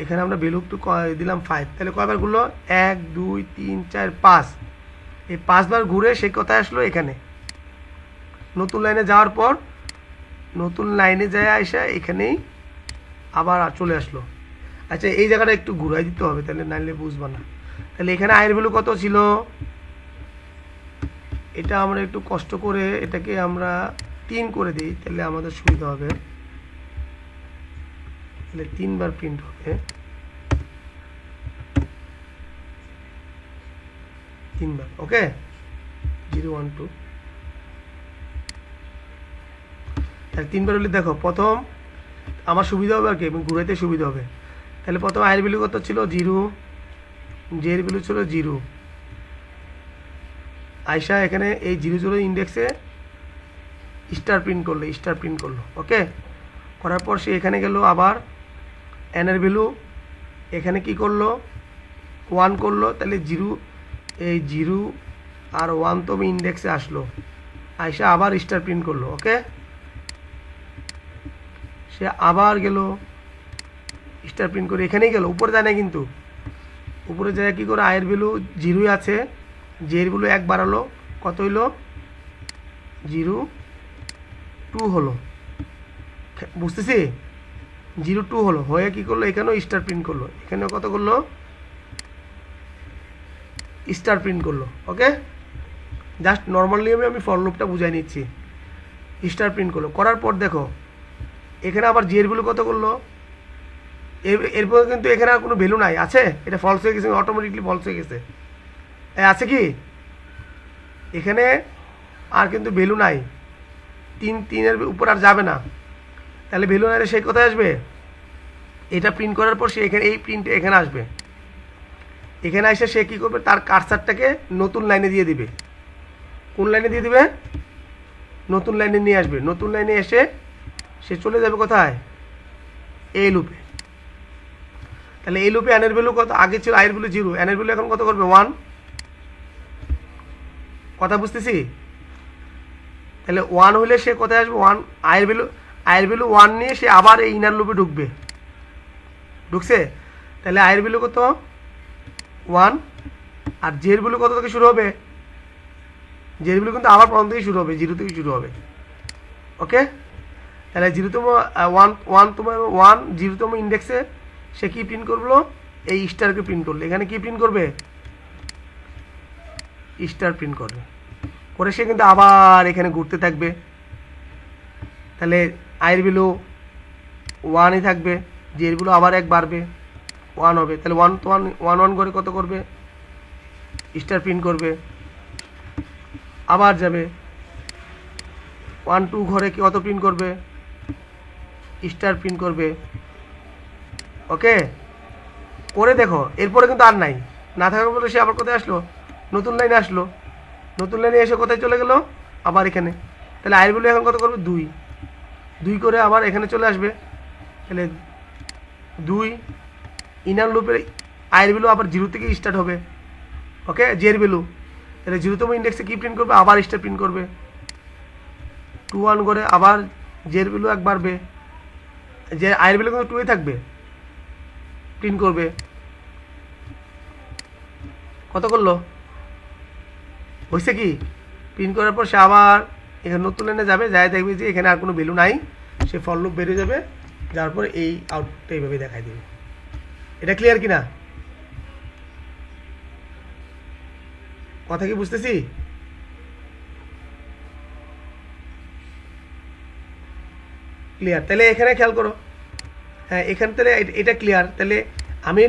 এখানে আমরা ভ্যালু একটু দিলাম 5, তাহলে কয়বার ঘুরলো, 1 2 3 4 5। এই 5 বার ঘুরে সে কোথায় আসলো, এখানে নতুন লাইনে যাওয়ার পর, নতুন লাইনে যায় আসা এখানেই আবার চলে আসলো। আচ্ছা, এই জায়গাটা একটু ঘুরাই দিতে হবে, তাহলে নাইলে বুঝবা না। তাহলে এখানে আয়ের ভ্যালু কত ছিল, এটা আমরা একটু কষ্ট করে এটাকে আমরা 3 করে দিই, তাহলে আমাদের সুবিধা হবে। তাহলে 3 বার প্রিন্ট হবে। 3 বার। ওকে, 0 1 2, তাহলে 3 বার হলে দেখো প্রথম আমার সুবিধা হবে আর কি, এবং ঘুরাইতে সুবিধা হবে। তাহলে প্রথম আয়ের ভ্যালু কত ছিল 0, জে এর ভ্যালু ছিল 0। আয়সা এখানে এই 0 ইন্ডেক্সে স্টার প্রিন্ট করলো। ওকে, করার পর সে এখানে গেল, আবার এন এর ভ্যালু এখানে কি করলো 1 করলো। তাহলে 0, এই 0 আর 1 তো ইন্ডেক্সে আসলো, আয়সা আবার স্টার প্রিন্ট করলো। ওকে, সে আবার গেল স্টার প্রিন্ট করে এখানেই গেল, উপরে যায় না কিন্তু। উপরে যায় কি করে, আয়ের ভ্যালু 0 আছে, জে এর ভ্যালু 1 বাড়ালো, কত হইলো 0 2 হলো। বুঝতেছি, 0 2 হলো, হয়ে কি করলো এখানেও স্টার প্রিন্ট করলো, এখানেও কত করলো স্টার প্রিন্ট করলো। ওকে, জাস্ট নর্মাল নিয়মে আমি ফর লুপটা বুঝাই নিচ্ছি। স্টার প্রিন্ট করলো, করার পর দেখো এখানে আবার জে এর ভ্যালু কত করলো, এরপর কিন্তু এখানে আর কোনো ভ্যালু নাই, আছে এটা ফলস হয়ে গেছে, অটোমেটিকলি ফলস হয়ে গেছে। আছে কি এখানে আর কিন্তু ভ্যালু নাই, 3 এর উপর আর যাবে না। তাহলে ভ্যালু নাই, সেই কোথায় আসবে, এটা প্রিন্ট করার পর সে এখানে এই প্রিন্ট এখানে আসবে। এখানে এসে সে কী করবে, তার কার্সারটাকে নতুন লাইনে দিয়ে দিবে। কোন লাইনে দিয়ে দিবে, নতুন লাইনে নিয়ে আসবে। নতুন লাইনে এসে সে চলে যাবে কোথায়, এই লুপে। তাহলে এই লুপে এন এর ভ্যালু কত, আগে ছিল আয়ের ভ্যালু 0, এন এর ভ্যালু এখন কত করবে 1। কথা বুঝতেছি, তাহলে 1 হলে সে কোথায় আসবে, 1 আয়ের ভ্যালু 1 নিয়ে সে আবার এই ইনার লুপে ঢুকছে। তাহলে আয়ের ভ্যালু কত 1, আর জের ভ্যালু কত থেকে শুরু হবে, জের ভ্যালু কিন্তু আবার প্রথম থেকে শুরু হবে, 0 থেকে শুরু হবে। ওকে, তাহলে 0তম 0তম ইন্ডেক্সে সে কি প্রিন্ট করলো, এই স্টারকে প্রিন্ট করলো। এখানে কি প্রিন্ট করবে, স্টার প্রিন্ট করবে, করে সে কিন্তু আবার এখানে ঘুরতে থাকবে। তাহলে আয়ের ভ্যালু 1ই থাকবে, জের ভ্যালু আবার 1 বাড়বে, 1 হবে। তাহলে 1 করে কত করবে, স্টার প্রিন্ট করবে, আবার যাবে 1 2 ঘরে কত প্রিন্ট করবে, স্টার প্রিন্ট করবে। ওকে, করে দেখো এরপরে কিন্তু আর নাই, না থাকার বলে সে আবার কোথায় আসলো, নতুন লাইনে আসলো। নতুন লাইনে এসে কোথায় চলে গেল, আবার এখানে। তাহলে আয়ের ভ্যালু এখন কত করবে 2 করে আবার এখানে চলে আসবে। তাহলে 2 ইনার লুপের আয়ের ভ্যালু আবার 0 থেকে স্টার্ট হবে। ওকে, জের ভ্যালু তাহলে 0তম ইন্ডেক্সে কি প্রিন্ট করবে, আবার স্টার প্রিন্ট করবে। 2 1 করে আবার জের ভ্যালু 1 বাড়বে, যে আয়ের ভ্যালু কিন্তু 2 থাকবে, প্রিন্ট করবে। কত করলো, হয়েছে কি, প্রিন্ট করার পর সে আবার এখানে নতুন লাইনে যাবে, যাই দেখবে যে এখানে আর কোনো ভ্যালু নাই, সে ফর লুপ বেরিয়ে যাবে, যার পর এই আউটপুটটা এইভাবে দেখাই দেবে। এটা ক্লিয়ার কিনা, কথা কি বুঝতেছি? ক্লিয়ার, তাহলে এখানে খেয়াল করো, হ্যাঁ এখানে তাহলে এটা ক্লিয়ার। তাহলে আমি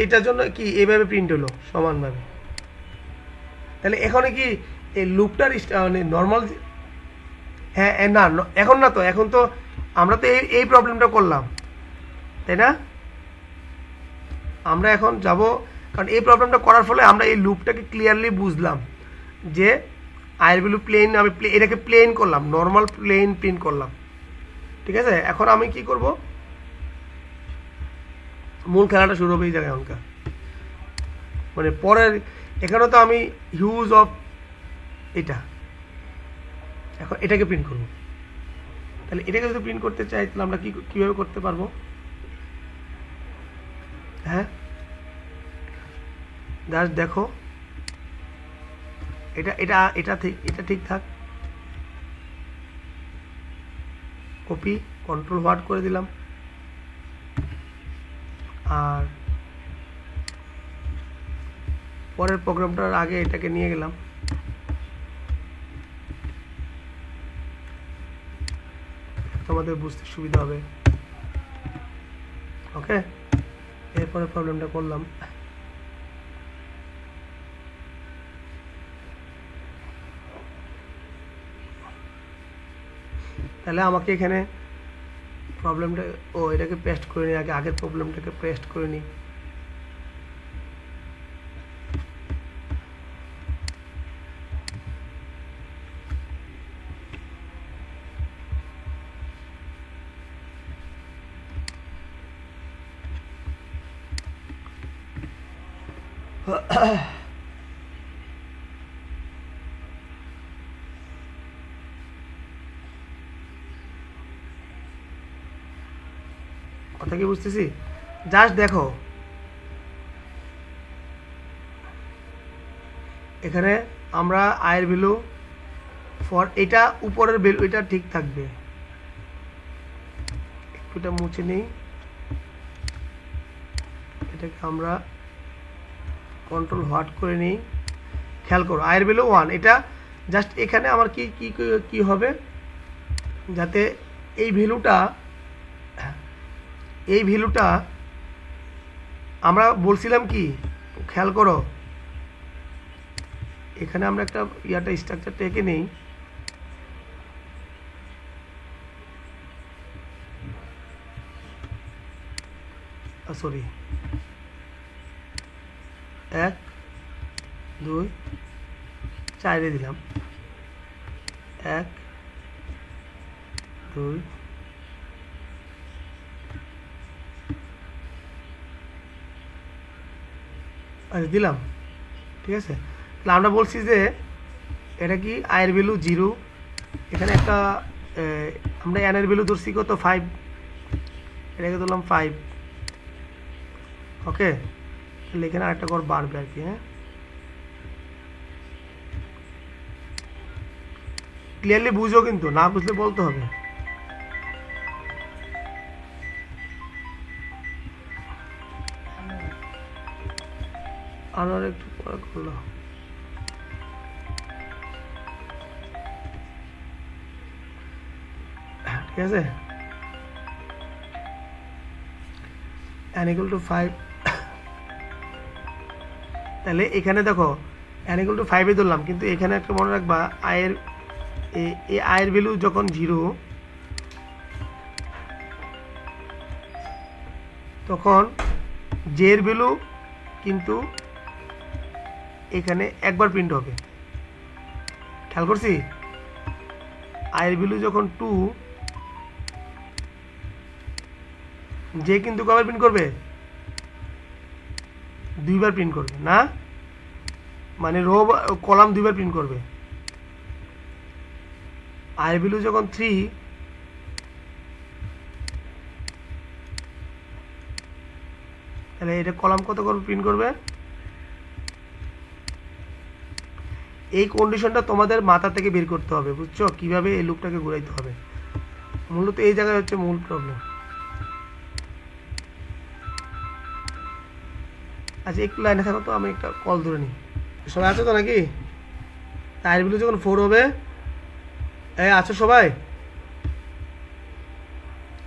এটার জন্য কি এভাবে প্রিন্ট হলো সমানভাবে। তাহলে এখানে কি এই লুপটার মানে নর্মাল, হ্যাঁ না এখন না, তো এখন তো আমরা তো এই প্রবলেমটা করলাম, তাই না? আমরা এখন যাব, কারণ এই প্রবলেমটা করার ফলে আমরা এই লুপটাকে ক্লিয়ারলি বুঝলাম যে আয়ের ভ্যালু প্লেন, আমি এটাকে প্লেন করলাম, নর্মাল প্লেন প্রিন্ট করলাম। ঠিক আছে, এখন আমি কি করব, মূল খেলাটা শুরু হবে এই জায়গায় এখনকার, মানে পরের এখানে তো আমি ইউজ অফ এটা, এখন এটাকে প্রিন্ট করব। তাহলে এটাকে যদি প্রিন্ট করতে চাই তাহলে আমরা কীভাবে করতে পারবো, হ্যাঁ জাস্ট দেখো, এটা ঠিক থাক, কপি কন্ট্রোল হোয়াট করে দিলাম, আর পরের প্রোগ্রামটার আগে এটাকে নিয়ে গেলাম, তোমাদের বুঝতে সুবিধা হবে। ওকে, এরপরে প্রবলেমটা করলাম, তাহলে আমাকে এখানে প্রবলেমটা এটাকে পেস্ট করে নিই, আগের প্রবলেমটাকে পেস্ট করে নিই। কথা কি বুঝতেছি? জাস্ট দেখো এখানে আমরা আয়ের ভ্যালু ফর এটা উপরের ভ্যালু এটা ঠিক থাকবে। এটা মুছে নেই, এটাকে আমরা কন্ট্রোল হোয়াট করে নিই। খেয়াল করো আয়ের ভ্যালু 1, এটা জাস্ট এখানে আমার কি কি কি হবে, যাতে এই ভ্যালুটা আমরা বলছিলাম কি, খেয়াল করো এখানে আমরা একটা স্ট্রাকচারটা এঁকে নেই। সরি, 1 2 4 দিলাম, 1 2 আচ্ছা দিলাম, ঠিক আছে। তাহলে আমরা বলছি যে এটা কি আয়ের ভ্যালু 0, এখানে একটা আমরা এনের ভ্যালু ধরছি কত 5, এটাকে ধরলাম 5, ওকে। তাহলে এখানে আরেকটা ঘর বাড়বে আর কি। হ্যাঁ, ক্লিয়ারলি বুঝো, কিন্তু না বুঝলে বলতে হবে। আর একটু পরে করলো, ঠিক আছে। n = 5, তাহলে এখানে দেখো n = 5 ধরলাম, কিন্তু এখানে একটা মনে রাখবা আয়ের আয়ের ভ্যালু যখন 0 তখন j এর ভ্যালু কিন্তু এখানে একবার প্রিন্ট হবে। খেয়াল করছি, আয়ের ভ্যালু যখন 2, যে কিন্তু কবার প্রিন্ট করবে, 2বার প্রিন্ট করবে না, মানে রো কলাম 2বার প্রিন্ট করবে। আয়ের ভ্যালু যখন 3, তাহলে এটা কলাম কত করে প্রিন্ট করবে। এই কন্ডিশনটা তোমাদের মাথা থেকে বের করতে হবে, বুঝছো, কিভাবে এই লুপটাকে ঘুরাইতে হবে। মূলত এই জায়গায় হচ্ছে মূল প্রবলেম। আচ্ছা একটু লাইনে থাকো তো, আমি একটা কল ধরে নিই। সবাই আছো তো নাকি? আয়ের ভ্যালু যখন 4 হবে, আছো সবাই?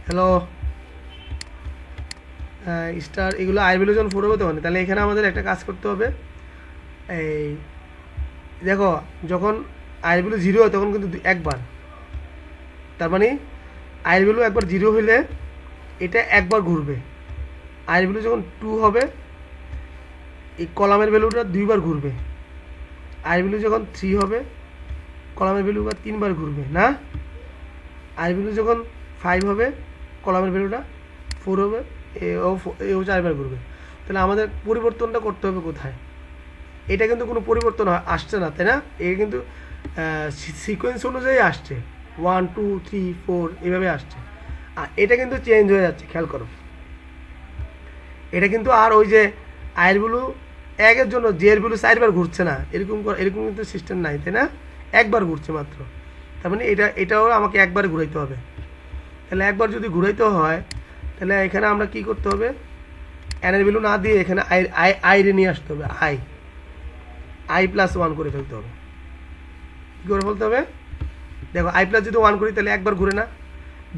হ্যালো, স্টার, এগুলো আয়ের ভ্যালু যখন 4 হবে তখন, তাহলে এখানে আমাদের একটা কাজ করতে হবে। এই দেখো যখন আয়ের ভ্যালু 0 হয় তখন কিন্তু একবার, তার মানে আয়ের ভ্যালু একবার 0 হইলে এটা একবার ঘুরবে। আয়ের ভ্যালু যখন 2 হবে এই কলামের ভ্যালুটা 2বার ঘুরবে। আয়ের ভ্যালু যখন 3 হবে কলামের ভ্যালুটা 3বার ঘুরবে না। আয়ের ভ্যালু যখন 5 হবে কলামের ভ্যালুটা 4 হবে, এও 4বার ঘুরবে। তাহলে আমাদের পরিবর্তনটা করতে হবে কোথায়? এটা কিন্তু কোনো পরিবর্তন আসছে না, তাই না? এটা কিন্তু সিকোয়েন্স অনুযায়ী আসছে, 1 2 3 4 এভাবে আসছে। আর এটা কিন্তু চেঞ্জ হয়ে যাচ্ছে, খেয়াল করো। এটা কিন্তু আর ওই যে আয়ের ভ্যালু 1-এর জন্য জে এর ভ্যালু 4বার ঘুরছে না, এরকম কিন্তু সিস্টেম নাই, তাই না? একবার ঘুরছে মাত্র। তার মানে এটাও আমাকে একবার ঘুরাইতে হবে। তাহলে একবার যদি ঘুরাইতে হয় তাহলে এখানে আমরা কি করতে হবে, এনের ভ্যালু না দিয়ে এখানে আই রে নিয়ে আসতে হবে, i+1 করে ফেলতে হবে। কী করে ফেলতে হবে? দেখো i+ যদি 1 করি তাহলে একবার ঘুরে না,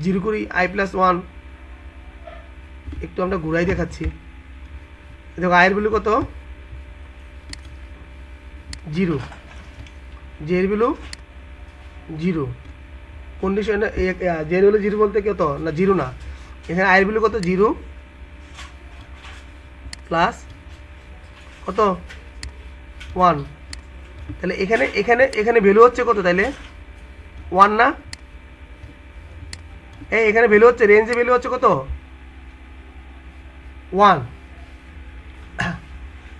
0 করি i+1, একটু আমরা ঘুরাই দেখাচ্ছি। দেখো আয়ের ভ্যালু কত, 0, জে এর ভ্যালু 0, কন্ডিশন জের ভ্যালু জিরো বলতে কত না জিরো না, এখানে আই ভ্যালু কত জিরো প্লাস কত 1, তাহলে এখানে এখানে এখানে ভ্যালু হচ্ছে কত তাইলে 1 না, এখানে ভ্যালু হচ্ছে রেঞ্জে ভ্যালু হচ্ছে কত 1,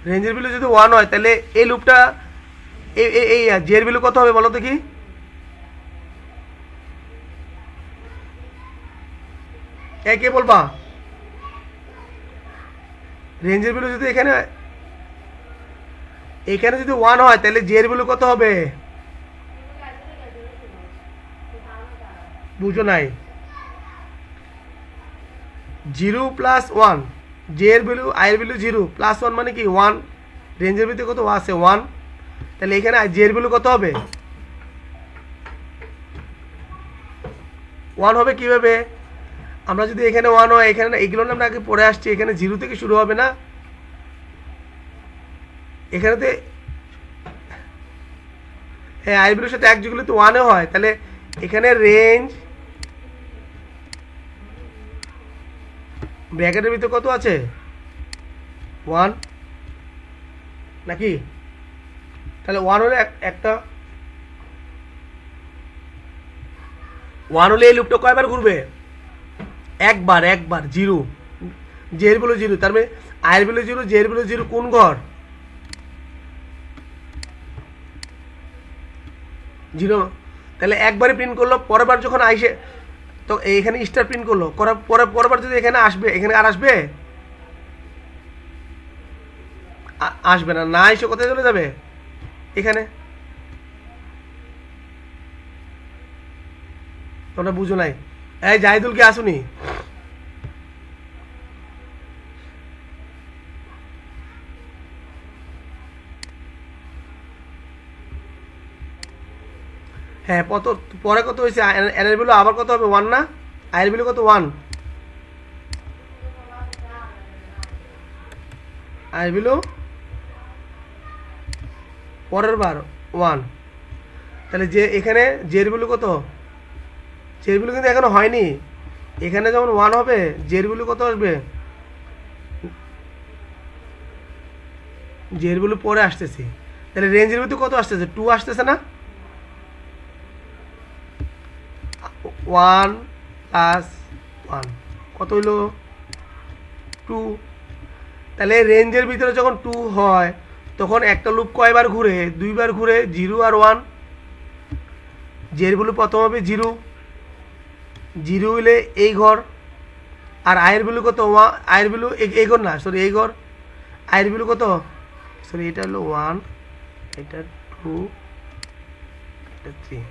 রেঞ্জের ভ্যালু যদি 1 হয় তাহলে এই লুপটা এই জের ভ্যালু কত হবে বলো তো কি, কে বলবা, রেঞ্জের ভ্যালু যদি এখানে এখানে যদি 1 হয় তাহলে জের ভ্যালু কত হবে, বুঝো নাই, 0 প্লাস 1, জের ভ্যালু আয়ের ভ্যালু 0 প্লাস 1 মানে কি 1, রেঞ্জের ভিতরে কত আছে 1, তাহলে এখানে জের ভ্যালু কত হবে 1 হবে কিভাবে, আমরা যদি এখানে 1 হয় এখানে এগুলো আমরা আগে পড়ে আসছি, এখানে 0 থেকে শুরু হবে না, এখানেতে হ্যাঁ আই ভ্যালুর সাথে এক যুগলে তো 1 হয়, তাহলে এখানে রেঞ্জ ব্র্যাকেটের ভিতরে কত আছে 1 নাকি, তাহলে 1 হলে একটা 1 হলে এই লুপটা কয়বার ঘুরবে, একবার 0, জের ভ্যালু 0, তার মানে আয়ের ভ্যালু 0 জের ভ্যালু 0 কোন ঘর 0, তাহলে একবারে প্রিন্ট করলো, পরের বার যখন আইসে তো এখানে স্টার প্রিন্ট করলো, পরের বার যদি এখানে আসবে এখানে আর আসবে আসবে না, না এসে কোথায় চলে যাবে এখানে, তোমরা বুঝো নাই, এই জাহিদুল কি আসুনি, হ্যাঁ পরে কত হয়েছে এনের ভ্যালু আবার কত হবে 1 না, আয়ের ভ্যালু কত 1, আয়ের ভ্যালু পরের বার 1, তাহলে যে এখানে জের ভ্যালু কত, জের ভ্যালু কিন্তু এখনো হয়নি, এখানে যেমন 1 হবে জের ভ্যালু কত আসবে, জের ভ্যালু পরে আসতেছে, তাহলে রেঞ্জের ভিতরে কত আসতেছে 2 আসতেছে না, 1 প্লাস 1 কত হইল 2, তাহলে রেঞ্জের ভিতরে যখন 2 হয় তখন একটা লুপ কয়বার ঘুরে, 2 বার ঘুরে 0 আর 1, জের ভ্যালু প্রথম হবে 0, 0 হইলে এই ঘর, আর আয়ের ভ্যালু কত, আয়ের ভ্যালু এই ঘর না সরি এই ঘর, আয়ের ভ্যালু কত সরি এটা হলো 1, এটা 2, এটা 3,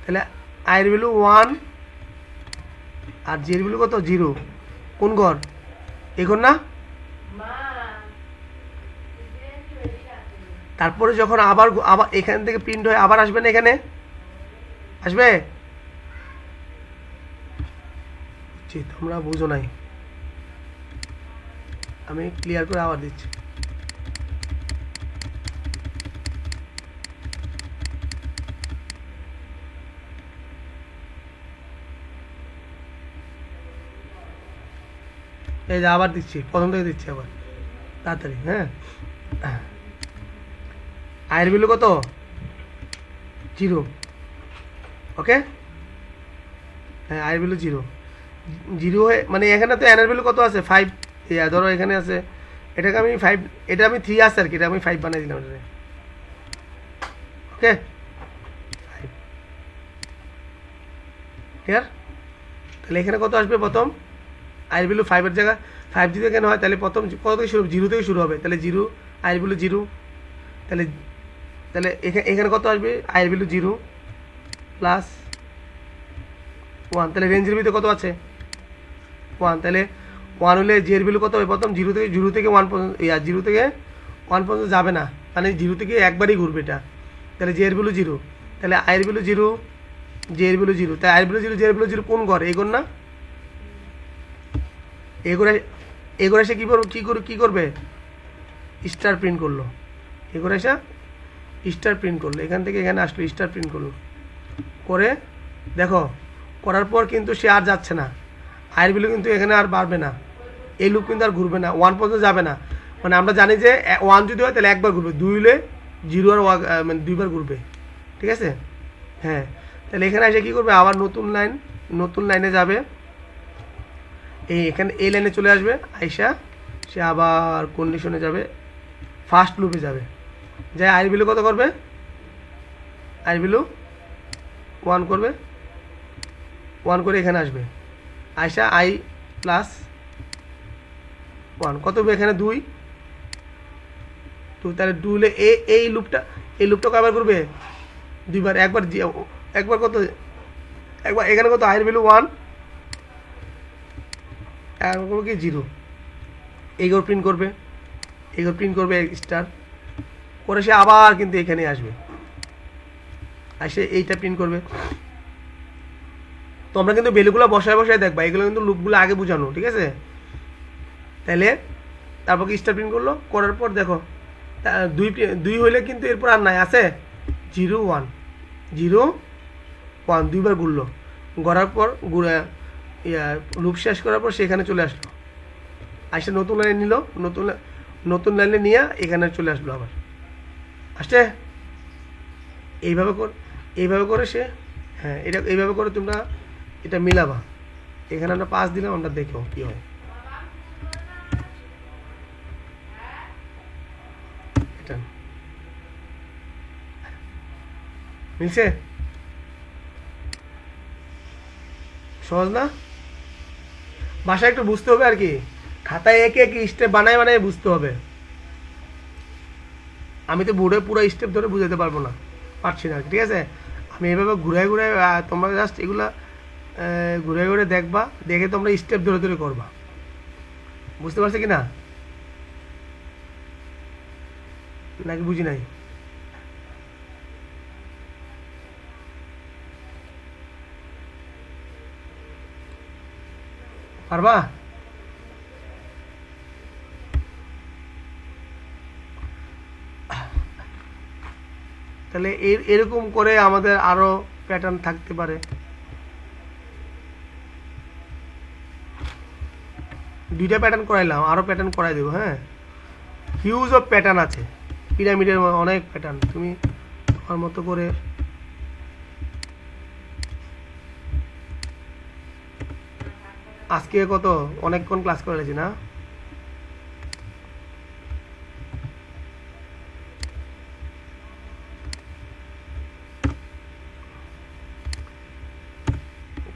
তাহলে আয়ের ভ্যালু 1 আর জের ভ্যালু কত 0, কোন ঘর এই ঘর না, তারপরে যখন আবার আবার এখান থেকে প্রিন্ট হয়ে আবার আসবে না, এখানে আসবে, তোমরা বুঝো নাই, আমি ক্লিয়ার করে আবার দিচ্ছি, এই যে আবার দিচ্ছি, প্রথম থেকে দিচ্ছি আবার তাড়াতাড়ি, হ্যাঁ আয়ের ভ্যালু কত 0, ওকে, হ্যাঁ আয়ের ভ্যালু 0 হয়ে মানে এখানে তো এনের ভ্যালু কত আছে 5, ধরো এখানে আছে, এটাকে আমি 5, এটা আমি 3 আছে আর কি, এটা আমি 5 বানিয়ে দিলাম এটাকে, ওকে 5 ক্লিয়ার, তাহলে এখানে কত আসবে প্রথম আয়ের ভ্যালু 5 এর জায়গায় 5 যদি এখানে হয় তাহলে প্রথম কত থেকে শুরু 0 থেকে শুরু হবে, তাহলে 0 আয়ের ভ্যালু 0, তাহলে তাহলে এখানে কত আসবে আয়ের ভ্যালু 0 প্লাস 1, তাহলে রেঞ্জের ভিতরে কত আছে 1, তাহলে 1 হলে জের ভ্যালু কত হবে প্রথম 0 থেকে 1 পর্যন্ত, 0 থেকে 1 পর্যন্ত যাবে না, মানে 0 থেকে একবারই ঘুরবে এটা, তাহলে জের ভ্যালু 0, তাহলে আয়ের ভ্যালু 0 জের ভ্যালু 0, তাই আয়ের ভ্যালু 0 জের ভ্যালু 0 কোন ঘর এই ঘর না, এগোরে এসে কী করবে স্টার প্রিন্ট করলো, এগোরে এসে স্টার প্রিন্ট করলো, এখান থেকে এখানে আসলো স্টার প্রিন্ট করলো, করে দেখো করার পর কিন্তু সে আর যাচ্ছে না, আয়ের ভ্যালু কিন্তু এখানে আর বাড়বে না, এই লুপ কিন্তু আর ঘুরবে না, 1 পর্যন্ত যাবে না। মানে আমরা জানি যে 1 যদি হয় তাহলে একবার ঘুরবে, 2 হলে 0 আর মানে 2বার ঘুরবে, ঠিক আছে। হ্যাঁ, তাহলে এখানে এসে কী করবে, আবার নতুন লাইনে যাবে, এখানে এই লাইনে চলে আসবে, আইসা সে আবার কন্ডিশনে যাবে, ফার্স্ট লুপে যাবে, যাই আয়ের ভ্যালু কত করবে, আয়ের ভ্যালু 1 করবে, 1 করে এখানে আসবে, আইসা i প্লাস 1 কত হবে এখানে 2, তো তাহলে 2 হলে এই লুপটা কয়বার করবে, 2বার, একবার কত, একবার এখানে কত আয়ের ভ্যালু 1, একবার করবো কি 0, এইগুলো প্রিন্ট করবে স্টার করে সে আবার কিন্তু এখানে আসবে, আসে এইটা প্রিন্ট করবে। তোমরা কিন্তু ভ্যালুগুলো বসায় দেখবা, এগুলো কিন্তু লুপগুলো আগে বোঝানো, ঠিক আছে। তাহলে তারপর কি স্টার প্রিন্ট করলো, করার পর দেখো 2 হইলে কিন্তু এরপর আর নাই, আছে 0 1 0 1, 2বার ঘুরলো, ঘোরার পর লুপ শেষ করার পর সেখানে চলে আসলো, আসে নতুন লাইনে নিল, নতুন লাইনে নিয়ে এখানে চলে আসলো আবার, আসছে এইভাবে করে সে, হ্যাঁ এটা এইভাবে করে তোমরা এটা মিলাবা। এখানে আমরা 5 দিলাম, আমরা দেখো কি হয়, এটা মিলছে, সহজ না, ভাষা একটু বুঝতে হবে আর কি, খাতায় একে একে স্টেপ বানায় বুঝতে হবে। আমি তো বোর্ডে পুরো স্টেপ ধরে বুঝাতে পারছি না, ঠিক আছে। আমি এভাবে ঘুরে তোমরা জাস্ট এগুলা ঘুরে দেখবা, দেখে তোমরা স্টেপ ধরে করবা, বুঝতে পারছো কি না, নাকি বুঝি নাই, পারবা। তাহলে এরকম করে আমাদের আরো প্যাটার্ন থাকতে পারে, 2টা প্যাটার্ন করাইলাম, আরো প্যাটার্ন করাই দেবো। হ্যাঁ, হিউজ অফ প্যাটার্ন আছে পিরামিডের, অনেক প্যাটার্ন, তুমি তোমার মতো করে আজকে অনেকক্ষণ ক্লাস করেছি না,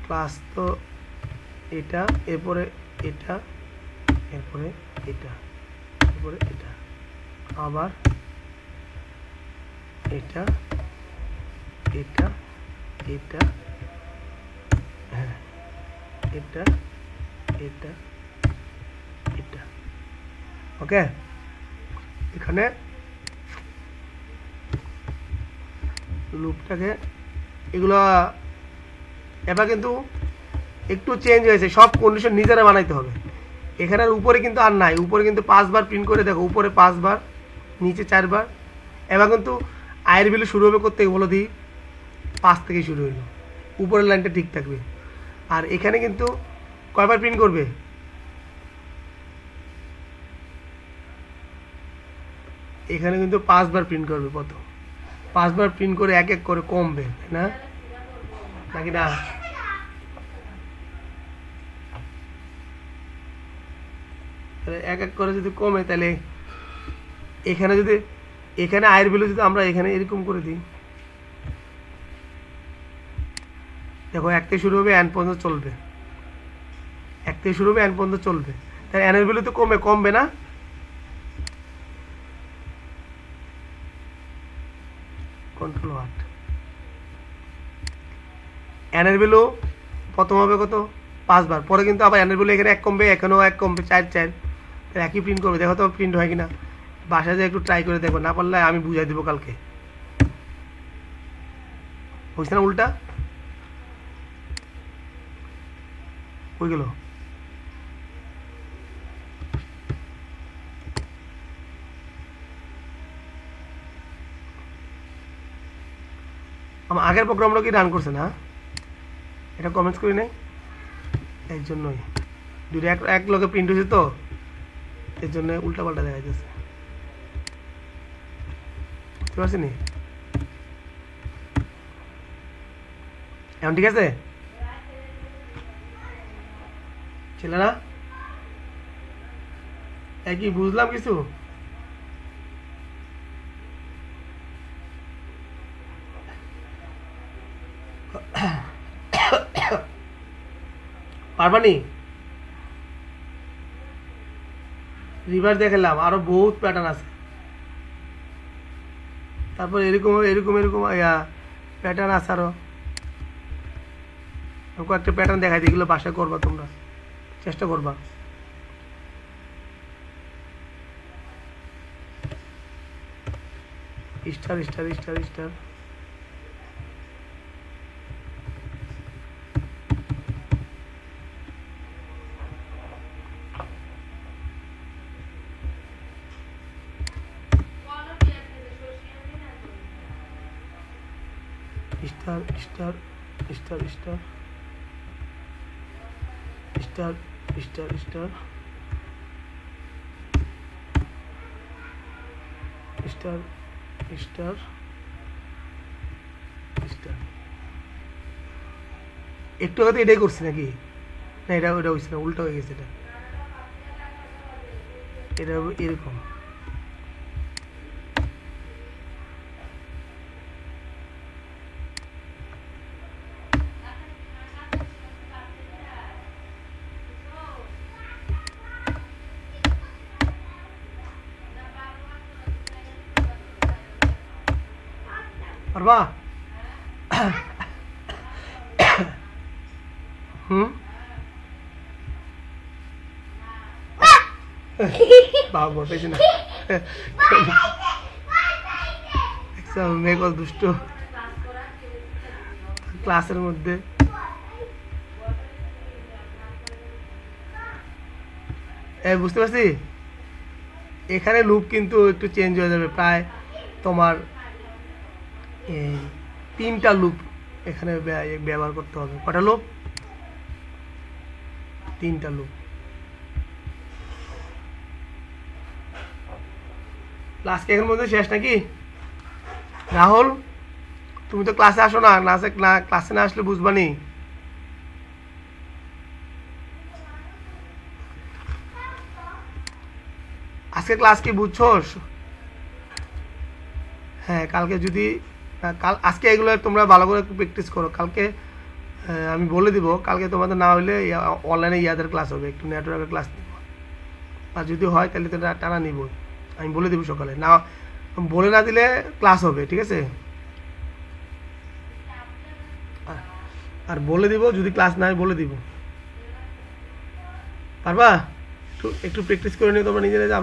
ক্লাস তো এটা, এরপরে এটা, এরপরে এটা, এরপরে এটা, আবার এটা, এটা, এটা, হ্যাঁ এটা, এটা, এটা, ওকে। এখানে লুপটাকে এগুলো এবার কিন্তু একটু চেঞ্জ হয়েছে, সব কন্ডিশন নিজেরা বানাইতে হবে। এখানে উপরে কিন্তু আর নাই, উপরে কিন্তু 5বার প্রিন্ট করে দেখো, উপরে 5বার, নিচে 4বার। এবার কিন্তু আয়ের ভ্যালু শুরু হবে করতে বলো দিই, 5 থেকে শুরু হইলো, উপরের লাইনটা ঠিক থাকবে। আর এখানে কিন্তু কয়বার প্রিন্ট করবে, এখানে কিন্তু 5বার প্রিন্ট করবে, কত 5বার প্রিন্ট করে এক এক করে কমবে, তাই না, নাকি না। এক এক করে যদি কমে, তাহলে এখানে আয়ের ভ্যালু যদি আমরা এখানে এরকম করে দিই, দেখো 1 থেকে শুরু হবে, n পর্যন্ত চলবে, 1 থেকে শুরু হবে, n পর্যন্ত চলবে, তাহলে n এর ভ্যালু তো কমবে না, কন্ট্রোল ওয়াট, n এর ভ্যালু প্রথম হবে কত 5বার, পরে কিন্তু আবার n এর ভ্যালু এখানে 1 কমবে, এখানেও 1 কমবে, 4 একই প্রিন্ট করবে। দেখো তো প্রিন্ট হয় কিনা, বাসায় যে একটু ট্রাই করে দেখো, না পারলে আমি বুঝাই দেবো কালকে, বুঝছে না, উল্টা হয়ে গেল। আমার আগের প্রোগ্রামটা কি রান করছে না, এটা কমেন্টস করি নাই, এই জন্যই দুটো এক লগে প্রিন্ট হয়েছে তো, এর জন্য উল্টা পাল্টা দেখা যাচ্ছে, বুঝতে পারছি নি? এখন ঠিক আছে ছেলেরা? একই বুঝলাম কিছু? পারবানি? রিভার্স দেখালাম, আরো বহুত প্যাটার্ন আছে, তারপর এরকম এরকম এরকম প্যাটার্ন আছে আরো, কয়েকটা প্যাটার্ন দেখাই, এগুলো বাসায় করবা, তোমরা চেষ্টা করবা। Star star star star, star star star star star star star star star star. একটু আগে তো এটাই করছি নাকি? না, এটা ওটা হয়েছে না, উল্টো হয়ে গেছে, এটা এটা এরকম। পারবা? হুম, বাবা পেয়েছি না, মেয়ে কত দুষ্ট ক্লাসের মধ্যে। বুঝতে পারছি, এখানে লুপ কিন্তু একটু চেঞ্জ হয়ে যাবে, প্রায় তোমার এই 3টা লুপ এখানে ব্যবহার করতে হবে। কটা লুপ? 3টা লুপ। ক্লাস কি এখন মধ্যে শেষ নাকি? রাহুল, তুমি তো ক্লাসে আসো না, ক্লাসে না আসলে বুঝবানি। আজকে ক্লাস কি বুঝছো? হ্যাঁ, কালকে যদি আজকে এগুলো তোমরা ভালো করে প্র্যাকটিস করো, কালকে আমি বলে দিব, কালকে তোমাদের না হলে অনলাইনে ইয়াদের ক্লাস হবে, একটু নেটওয়ার্কের ক্লাস নিব, আর যদি হয় তাহলে তো টানা নিব, আমি বলে দিব সকালে, না বলে না দিলে ক্লাস হবে, ঠিক আছে? আর বলে দিব, যদি ক্লাস না হয় বলে দিব। পারবা? একটু প্র্যাকটিস করে নিও তোমরা নিজেরা।